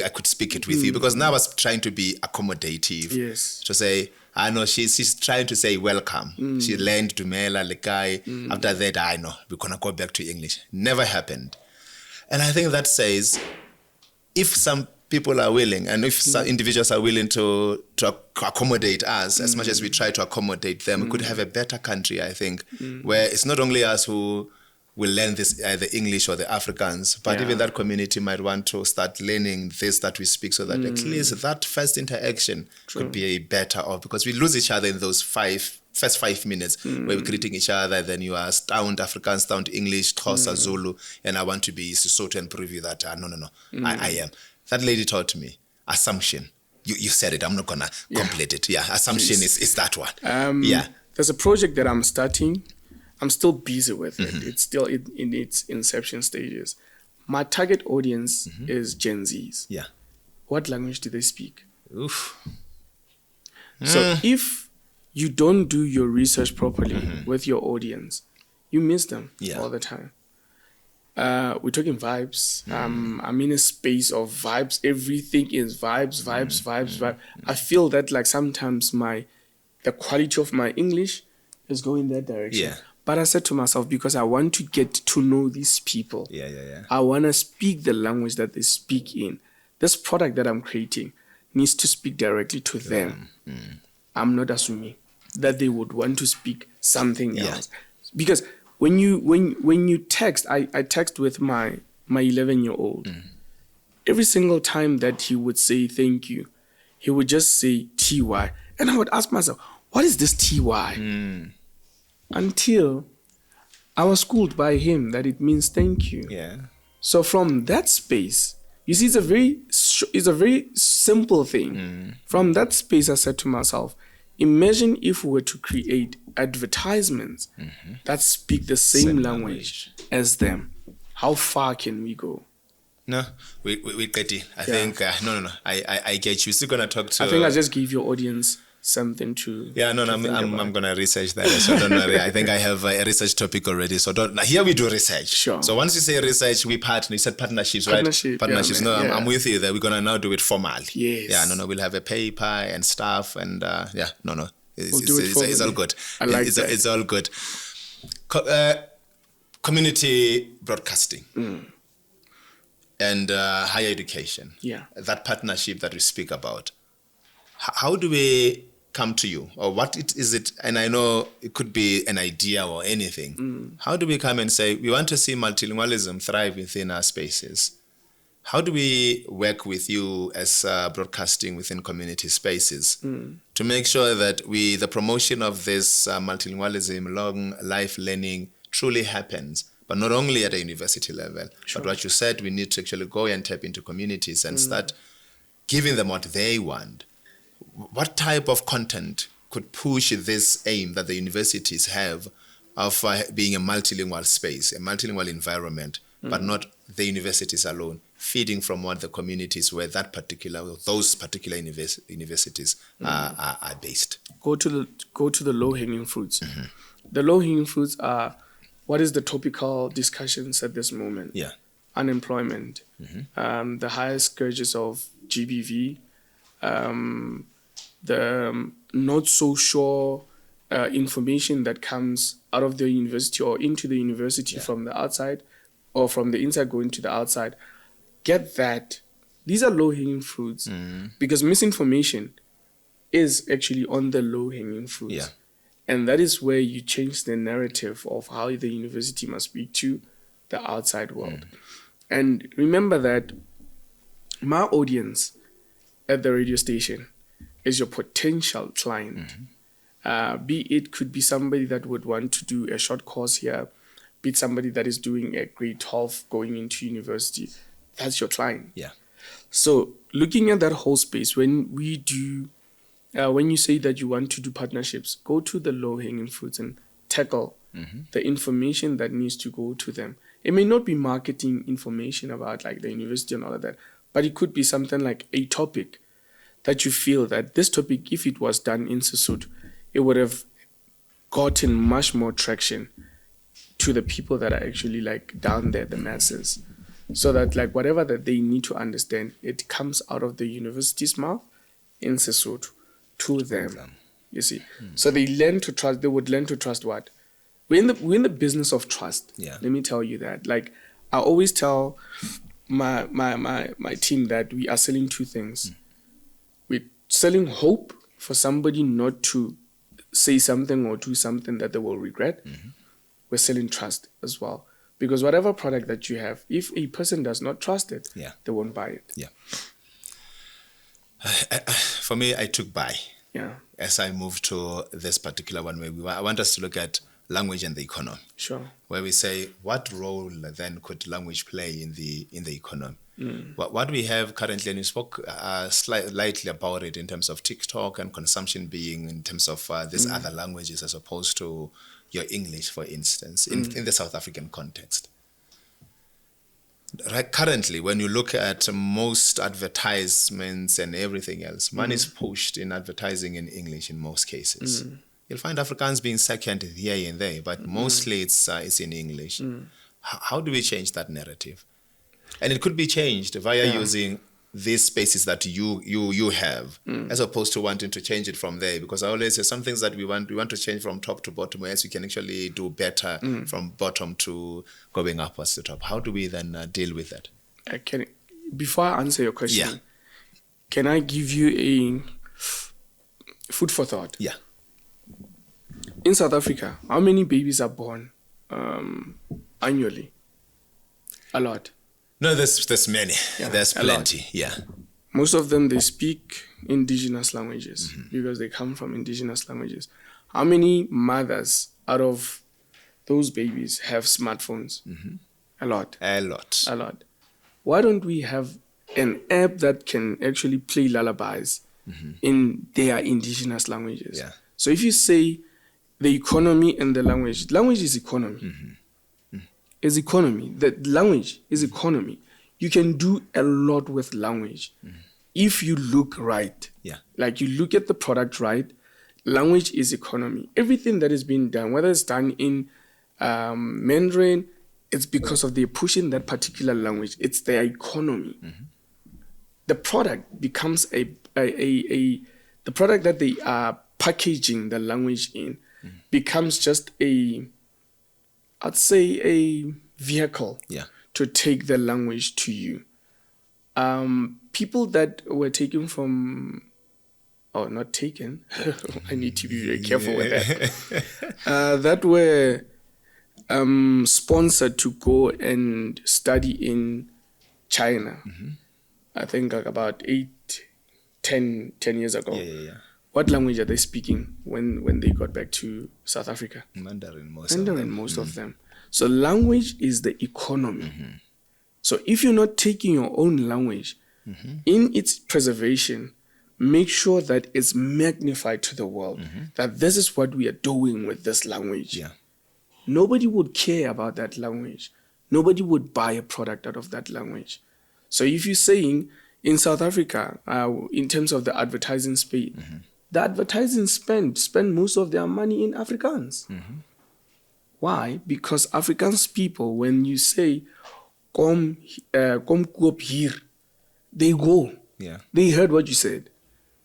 could speak it with you, because now I was trying to be accommodative. Yes. To say, I know she's trying to say welcome. She learned Dumela, Lekai. After that, I know we're going to go back to English. Never happened. And I think that says, if some people are willing, and if some individuals are willing to accommodate us as much as we try to accommodate them, we could have a better country, I think, where it's not only us who will learn this, the English or the Afrikaans, but even that community might want to start learning this that we speak, so that at least that first interaction could be better off, because we lose each other in those first 5 minutes where we're greeting each other, then you are sound Afrikaans, sound English, Xhosa, Zulu, and I want to be Sesotho and prove you that, no, I am. That lady taught me assumption. You said it, I'm not going to complete it. Yeah, assumption is that one. There's a project that I'm starting. I'm still busy with it. It's still in its inception stages. My target audience is Gen Zs. Yeah. What language do they speak? Oof. So if you don't do your research properly with your audience, you miss them all the time. We're talking vibes. I'm in a space of vibes. Everything is vibes. I feel that like sometimes the quality of my English is going that direction. Yeah. But I said to myself, because I want to get to know these people. I want to speak the language that they speak in. This product that I'm creating needs to speak directly to them. I'm not assuming that they would want to speak something else. Because when you text, I text with my 11-year-old. Every single time that he would say thank you, he would just say TY. And I would ask myself, what is this TY? Until I was schooled by him that it means thank you. Yeah. So from that space, you see, it's a very simple thing. From that space, I said to myself, imagine if we were to create advertisements that speak the same language as them. How far can we go? No, we Kati. I think no. I get you. Still gonna talk to. I think I just gave your audience something to. Yeah, no, I'm gonna research that. So don't worry. I think I have a research topic already. So here we do research. Sure. So once you say research, we partner. You said partnerships, right? Partnerships. Yeah, I'm with you there. We're gonna now do it formally. Yes. Yeah, no. We'll have a paper and stuff, and no. It's all good. I like that. It's all good. Community broadcasting. And higher education. Yeah. That partnership that we speak about. How do we come to you? Or what is it? And I know it could be an idea or anything. How do we come and say, we want to see multilingualism thrive within our spaces? How do we work with you as broadcasting within community spaces to make sure that the promotion of this multilingualism, long life learning truly happens? But not only at a university level, but what you said, we need to actually go and tap into communities and start giving them what they want. What type of content could push this aim that the universities have of being a multilingual space, a multilingual environment, but not the universities alone, feeding from what the communities where those particular universities are based? Go to the low-hanging fruits. The low-hanging fruits are, what is the topical discussions at this moment? Yeah. Unemployment, the highest scourges of GBV, the not so sure information that comes out of the university or into the university from the outside, or from the inside going to the outside. Get that. These are low-hanging fruits because misinformation is actually on the low-hanging fruits. Yeah. And that is where you change the narrative of how the university must speak to the outside world. And remember that my audience at the radio station is your potential client. Could be somebody that would want to do a short course here, be it somebody that is doing a grade 12 going into university. that's your client. Yeah. So looking at that whole space, when you say that you want to do partnerships, go to the low-hanging fruits and tackle the information that needs to go to them. It may not be marketing information about like the university and all of that, but it could be something like a topic that you feel that this topic, if it was done in Sesotho, it would have gotten much more traction to the people that are actually like down there, the masses. So that like whatever that they need to understand, it comes out of the university's mouth in Sesotho to them. You see. So they learn to trust, they would learn to trust what? We're in the business of trust. Yeah. Let me tell you that. Like I always tell my team that we are selling two things. We're selling hope for somebody not to say something or do something that they will regret. We're selling trust as well. Because whatever product that you have, if a person does not trust it, they won't buy it. Yeah. For me, I took buy. Yeah. As I move to this particular one, where I want us to look at language and the economy. Sure. Where we say, what role then could language play in the economy? What we have currently, and you spoke slightly about it in terms of TikTok and consumption being in terms of these other languages as opposed to your English, for instance, in the South African context. Right, currently, when you look at most advertisements and everything else, money is pushed in advertising in English in most cases. You'll find Afrikaans being second here and there, but mostly it's in English. How do we change that narrative? And it could be changed via using these spaces that you have, as opposed to wanting to change it from there. Because I always say some things that we want to change from top to bottom, whereas we can actually do better from bottom to going upwards to top. How do we then deal with that? Before I answer your question, can I give you a food for thought? Yeah. In South Africa, how many babies are born annually? A lot. No, there's many. There's plenty. Yeah. Most of them, they speak indigenous languages because they come from indigenous languages. How many mothers out of those babies have smartphones? A lot. A lot. Why don't we have an app that can actually play lullabies in their indigenous languages? Yeah. So if you say the economy and the language is economy. Is economy. The language is economy. You can do a lot with language if you look right. Yeah. Like you look at the product right, language is economy. Everything that is being done, whether it's done in Mandarin, it's because of they're pushing that particular language. It's their economy. The product becomes the product that they are packaging the language in becomes just I'd say a vehicle to take the language to you. People that were taken from, not taken, I need to be very careful with that, that were sponsored to go and study in China, I think like about 10 years ago. Yeah. What language are they speaking when they got back to South Africa? Mandarin, most of them. So language is the economy. So if you're not taking your own language in its preservation, make sure that it's magnified to the world, that this is what we are doing with this language. Yeah. Nobody would care about that language. Nobody would buy a product out of that language. So if you're saying in South Africa, in terms of the advertising space, the advertising spend most of their money in Afrikaans. Why? Because Afrikaans people, when you say, kom koop hier, they go. Yeah. They heard what you said.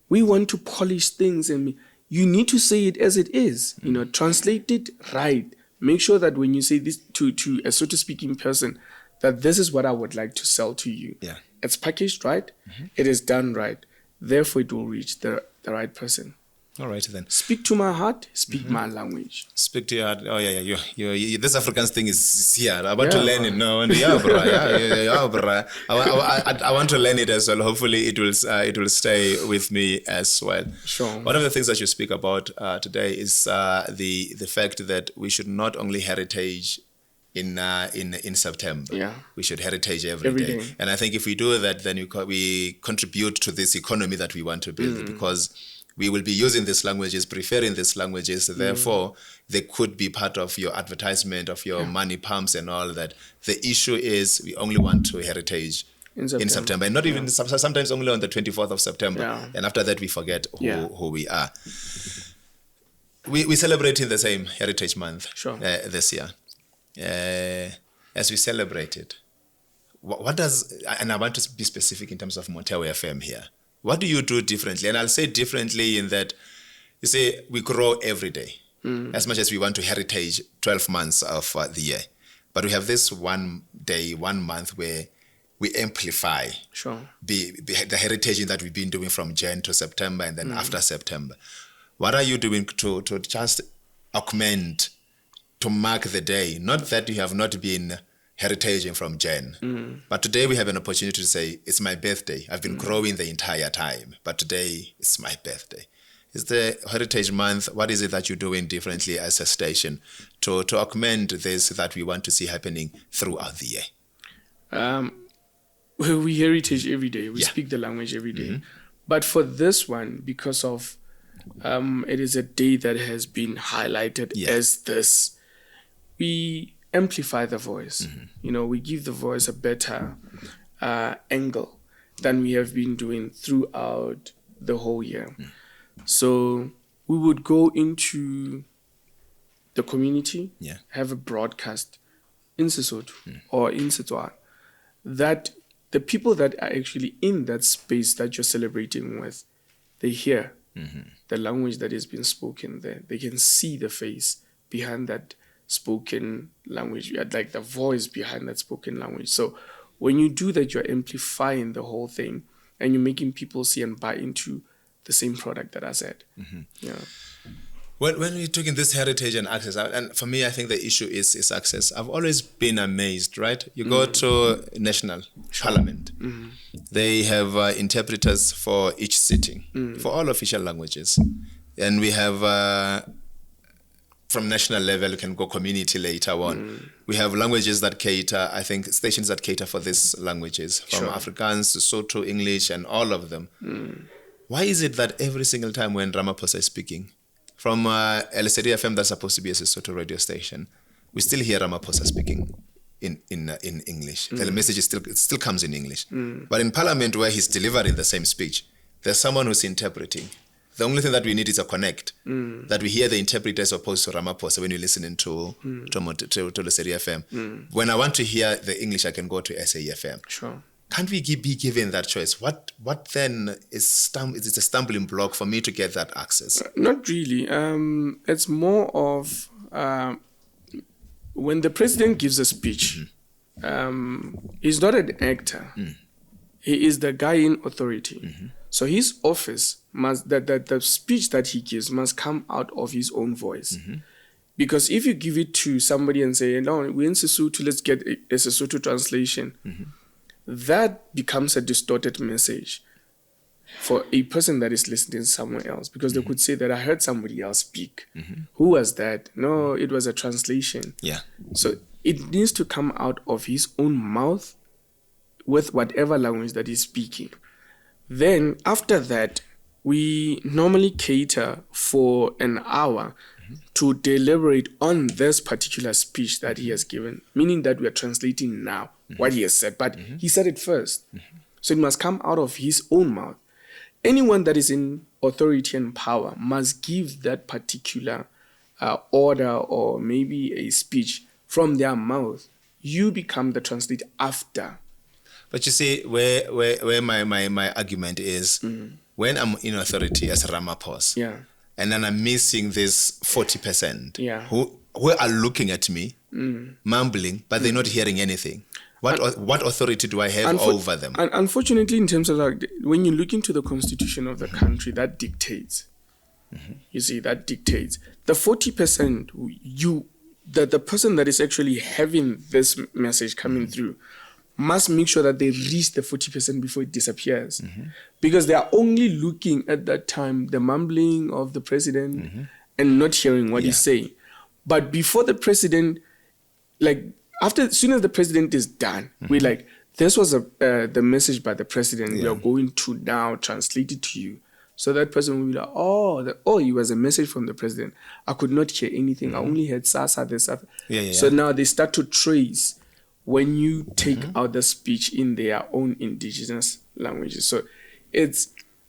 We want to polish things, and you need to say it as it is. Translate it right. Make sure that when you say this to a Sotho-speaking person, that this is what I would like to sell to you. Yeah. It's packaged right. It is done right. Therefore, it will reach the right person. All right then. Speak to my heart. Speak my language. Speak to your heart. Oh yeah. You this Afrikaans thing is here. I want to learn it. No, yeah, bro. Yeah, bro. I want to learn it as well. Hopefully, it will stay with me as well. Sure. One of the things that you speak about today is the fact that we should not only heritage in September. Yeah. We should heritage every day. And I think if we do that, then we contribute to this economy that we want to build, because we will be using these languages, preferring these languages. Therefore, they could be part of your advertisement, of your money pumps and all that. The issue is we only want to heritage in September. And not even, sometimes only on the 24th of September. Yeah. And after that, we forget who we are. We're celebrating the same Heritage Month this year. As we celebrate it, what does, and I want to be specific in terms of Motheo FM here, what do you do differently? And I'll say differently in that, you see, we grow every day, as much as we want to heritage 12 months of the year. But we have this one day, 1 month where we amplify the heritage that we've been doing from Jan to September and then after September. What are you doing to just augment, to mark the day? Not that you have not been heritaging from Jan, but today we have an opportunity to say, it's my birthday. I've been growing the entire time, but today it's my birthday. It's the Heritage Month. What is it that you're doing differently as a station to augment this that we want to see happening throughout the year? We heritage every day. We speak the language every day. But for this one, because of it is a day that has been highlighted as this, we amplify the voice. We give the voice a better angle than we have been doing throughout the whole year. So we would go into the community, have a broadcast in Sesotho or in Setswana, that the people that are actually in that space that you're celebrating with, they hear the language that is being spoken there. They can see the face behind that spoken language, like the voice behind that spoken language. So when you do that, you're amplifying the whole thing and you're making people see and buy into the same product that I said. When we're talking this heritage and access, and for me, I think the issue is access. I've always been amazed, right? You go to national parliament. They have interpreters for each sitting, for all official languages. And we have, from national level, you can go community later on. We have languages that cater, I think, stations that cater for these languages, from Afrikaans to Sotho, English, and all of them. Why is it that every single time when Ramaphosa is speaking, from LSD FM, that's supposed to be a Sesotho radio station, we still hear Ramaphosa speaking in English. The message still comes in English. But in Parliament, where he's delivering the same speech, there's someone who's interpreting. The only thing that we need is a connect, that we hear the interpreter as opposed to Ramaphosa when you're listening to LSD FM. When I want to hear the English, I can go to SAFM. Can't we be given that choice? What then is it a stumbling block for me to get that access? Not really. It's more of when the president gives a speech, he's not an actor. He is the guy in authority. So his office must, the speech that he gives must come out of his own voice. Because if you give it to somebody and say, no, we're in Sesotho, let's get a Sesotho translation, that becomes a distorted message for a person that is listening somewhere else, because they could say that I heard somebody else speak. Who was that? No, it was a translation. So it needs to come out of his own mouth with whatever language that he's speaking. Then after that, we normally cater for an hour to deliberate on this particular speech that he has given, meaning that we are translating now what he has said, but he said it first. So it must come out of his own mouth. Anyone that is in authority and power must give that particular order or maybe a speech from their mouth. You become the translator after. But you see, where my argument is, when I'm in authority as Ramaphosa, and then I'm missing this 40% who are looking at me, mumbling, but they're not hearing anything. What authority do I have over them? Unfortunately, in terms of when you look into the constitution of the country, that dictates. You see, that dictates. The 40%, the person that is actually having this message coming through must make sure that they reach the 40% before it disappears. Because they are only looking at that time, the mumbling of the president and not hearing what he's saying. But before the president, as soon as the president is done, we're like, this was the message by the president. We are going to now translate it to you. So that person will be like, it was a message from the president. I could not hear anything. I only heard Sasa, this. So now they start to trace when you take out the speech in their own indigenous languages. So it's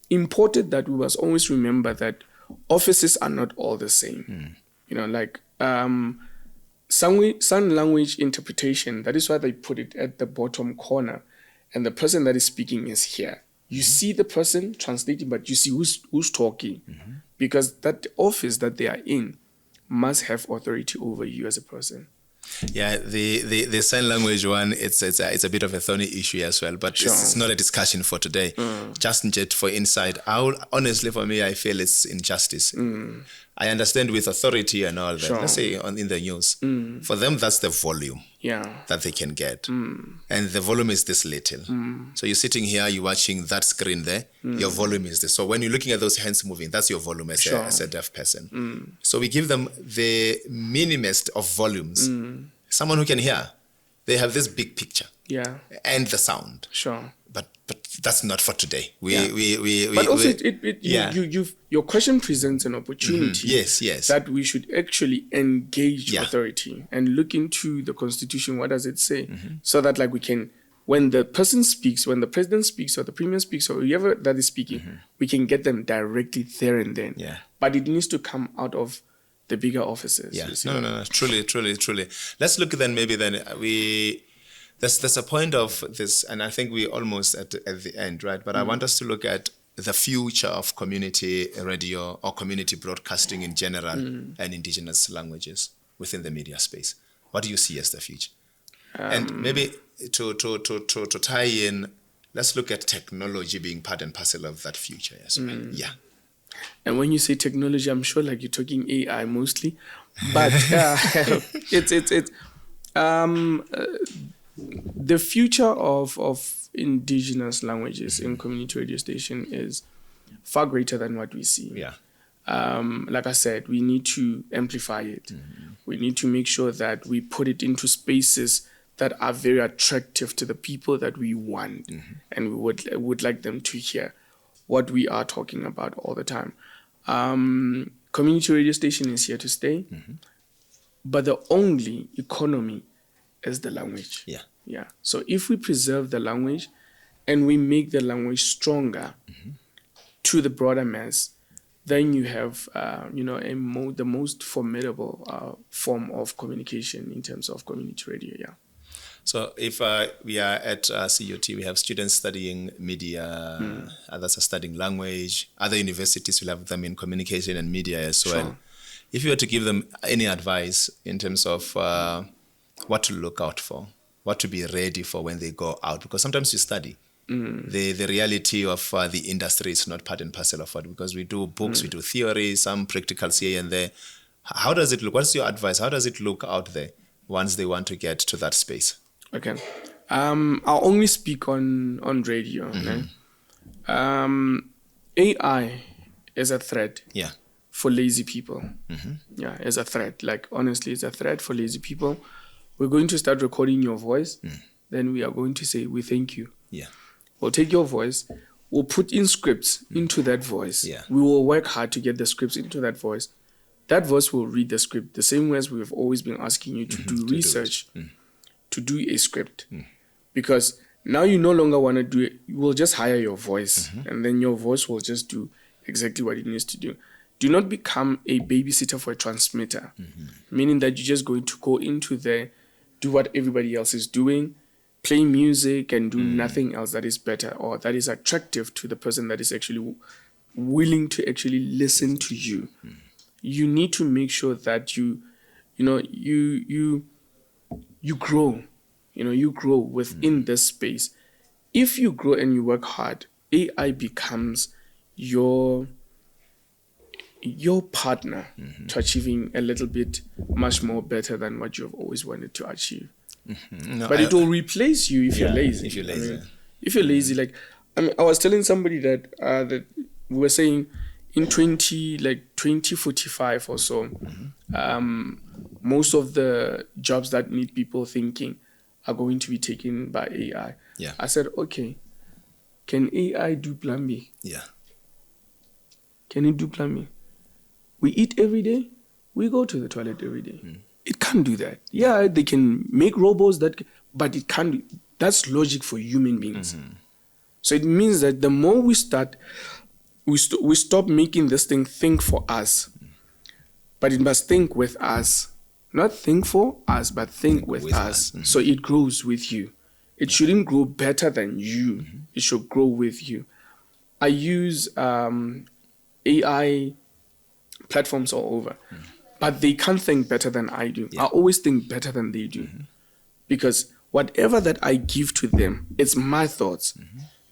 important that we must always remember that offices are not all the same. You know, like sign language interpretation, that is why they put it at the bottom corner. And the person that is speaking is here. You see the person translating, but you see who's talking. Because that office that they are in must have authority over you as a person. Yeah, the sign language one, it's a bit of a thorny issue as well, but it's not a discussion for today. Just for insight, honestly, for me, I feel it's injustice. I understand with authority and all that. Let's say in the news, for them that's the volume that they can get, and the volume is this little. So you're sitting here, you're watching that screen there. Your volume is this. So when you're looking at those hands moving, that's your volume as a deaf person. So we give them the minimest of volumes. Someone who can hear, they have this big picture, and the sound. But that's not for today. But also, your question presents an opportunity. Yes. That we should actually engage authority and look into the Constitution. What does it say? So that like we can, when the person speaks, when the president speaks or the premier speaks or whoever that is speaking, we can get them directly there and then. But it needs to come out of the bigger offices. No. Truly. Let's look then. There's a point of this, and I think we're almost at the end, right? But I want us to look at the future of community radio or community broadcasting in general and indigenous languages within the media space. What do you see as the future? And maybe to tie in, let's look at technology being part and parcel of that future as well. And when you say technology, I'm sure like you're talking AI mostly, but the future of indigenous languages in community radio station is far greater than what we see. Like I said, we need to amplify it. We need to make sure that we put it into spaces that are very attractive to the people that we want, and we would like them to hear what we are talking about all the time. Community radio station is here to stay, but the only economy is the language. So if we preserve the language and we make the language stronger to the broader mass, then you have the most formidable form of communication in terms of community radio. So if we are at CUT, we have students studying media, others are studying language, other universities will have them in communication and media as well. If you were to give them any advice in terms of what to look out for, what to be ready for when they go out, because sometimes you study. The reality of the industry is not part and parcel of it, because we do books, we do theory, some practicals here and there. How does it look? What's your advice? How does it look out there once they want to get to that space? Okay. I'll only speak on radio. AI is a threat for lazy people. It's a threat. Like, honestly, it's a threat for lazy people. We're going to start recording your voice. Then we are going to say, we thank you. We'll take your voice. We'll put in scripts into that voice. We will work hard to get the scripts into that voice. That voice will read the script the same way as we've always been asking you to do research, to do a script. Because now you no longer want to do it. You will just hire your voice, and then your voice will just do exactly what it needs to do. Do not become a babysitter for a transmitter, meaning that you're just going to go into there, do what everybody else is doing, play music and do nothing else that is better or that is attractive to the person that is actually willing to actually listen to you. You need to make sure that you grow. You grow within this space. If you grow and you work hard, AI becomes your partner to achieving a little bit much more better than what you've always wanted to achieve. But it will replace you if you're lazy. If you're lazy, like I was telling somebody that we were saying in 2045 or so, most of the jobs that need people thinking are going to be taken by AI. Yeah. I said, okay, can AI do plumbing? Yeah. Can it do plumbing? We eat every day. We go to the toilet every day. It can't do that. Yeah, they can make robots but it can't. That's logic for human beings. So it means that the more we start, we stop making this thing think for us, but it must think with us. Not think for us, but think with us. So it grows with you. It shouldn't grow better than you. It should grow with you. I use AI platforms all over, but they can't think better than I do. I always think better than they do, because whatever that I give to them, it's my thoughts.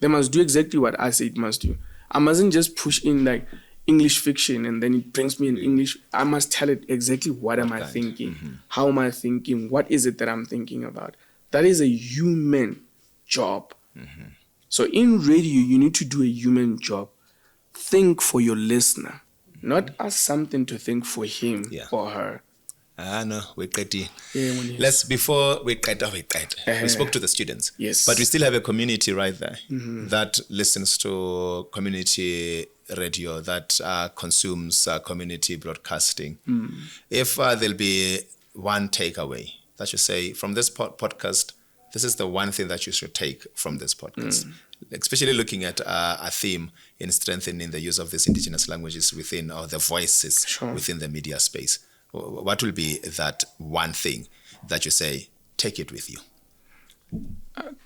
They must do exactly what I say it must do. I mustn't just push in like English fiction and then it brings me in English. I must tell it exactly what am I thinking, how am I thinking, what is it that I'm thinking about. That is a human job. So in radio, you need to do a human job. Think for your listener, not ask something to think for him or her. No, we're ready. Let's, before we we spoke to the students. Yes. But we still have a community right there that listens to community radio, that consumes community broadcasting. If there'll be one takeaway that you say from this podcast, this is the one thing that you should take from this podcast, especially looking at a theme in strengthening the use of these indigenous languages within, or the voices within the media space. What will be that one thing that you say, take it with you?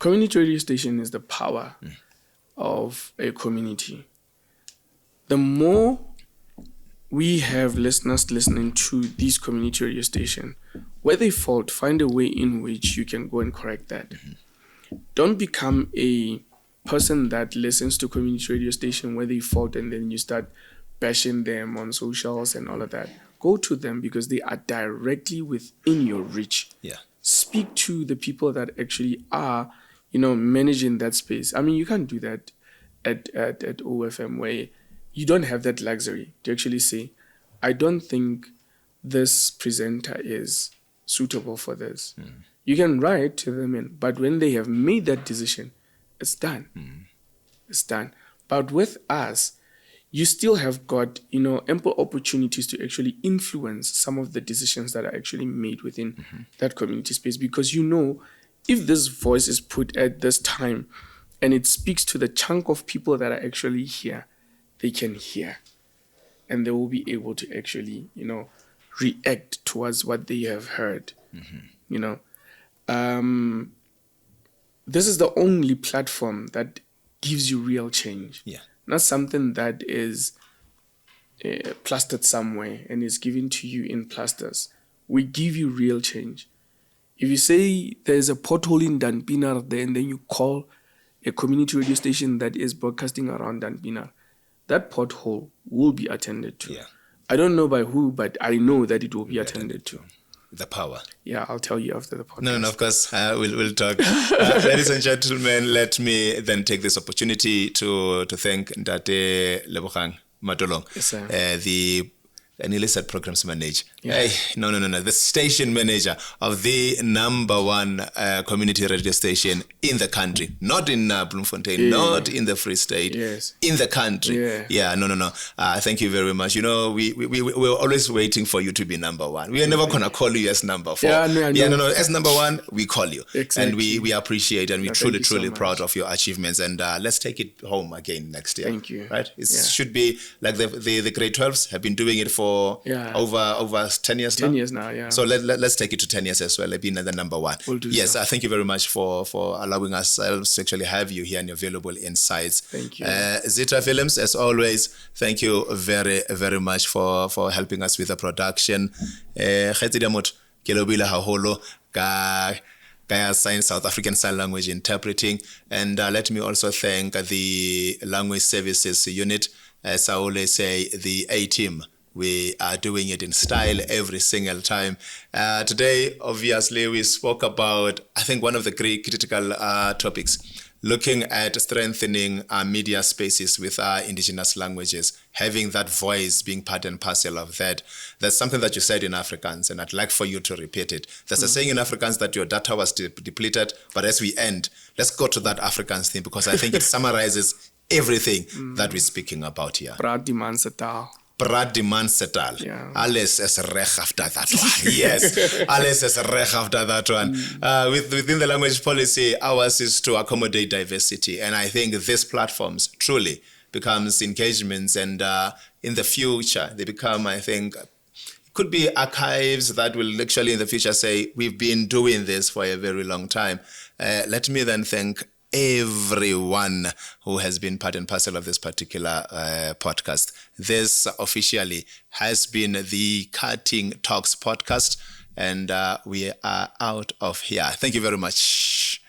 Community radio station is the power of a community. The more we have listeners listening to these community radio stations, where they fault, find a way in which you can go and correct that. Don't become a person that listens to community radio station where they fault and then you start bashing them on socials and all of that. Go to them because they are directly within your reach. Speak to the people that actually are, managing that space. I mean, you can't do that at OFM where you don't have that luxury to actually say, I don't think this presenter is suitable for this. You can write to them, but when they have made that decision, it's done. It's done. But with us, you still have got, ample opportunities to actually influence some of the decisions that are actually made within that community space. Because if this voice is put at this time and it speaks to the chunk of people that are actually here, they can hear. And they will be able to actually, react towards what they have heard. This is the only platform that gives you real change. Not something that is plastered somewhere and is given to you in plasters. We give you real change. If you say there's a pothole in Danpinar there and then you call a community radio station that is broadcasting around Danpinar, that pothole will be attended to. I don't know by who, but I know that it will be attended to. The power. Yeah, I'll tell you after the podcast. No, of course, we'll talk. Ladies and gentlemen, let me then take this opportunity to thank Ndate Lebogang Matolong, yes, sir. I nearly said programs manager. Hey, no. The station manager of the number one community radio station in the country. Not in Bloemfontein, not in the Free State, in the country. No. Thank you very much. We're always waiting for you to be number one. We are never going to call you as number 4. No. As number one, we call you. Exactly. And we appreciate and we're truly proud of your achievements. And let's take it home again next year. Thank you. Right? It should be like the grade 12s have been doing it for over 10 years now. 10 years now, yeah. So let's take it to 10 years as well, being the number one. We'll do yes, so. Thank you very much for allowing us to actually have you here and your valuable insights. Thank you. Zitra Films, as always, thank you very, very much for helping us with the production. South African Sign Language Interpreting. And let me also thank the Language Services Unit. As I always say, the A-team. We are doing it in style every single time. Today, obviously, we spoke about, I think, one of the great critical topics looking at strengthening our media spaces with our indigenous languages, having that voice being part and parcel of that. That's something that you said in Afrikaans, and I'd like for you to repeat it. There's a saying in Afrikaans that your data was depleted, but as we end, let's go to that Afrikaans thing, because I think it summarizes everything that we're speaking about here. Praat die man se taal. Praat die man se taal. Yeah. Alles is reg after that one. Yes, alles is reg after that one. Within the language policy, ours is to accommodate diversity. And I think these platforms truly becomes engagements, and in the future, they become, I think, could be archives that will actually in the future say, we've been doing this for a very long time. Let me then thank everyone who has been part and parcel of this particular podcast. This officially has been the Cutting Talks podcast, and we are out of here. Thank you very much.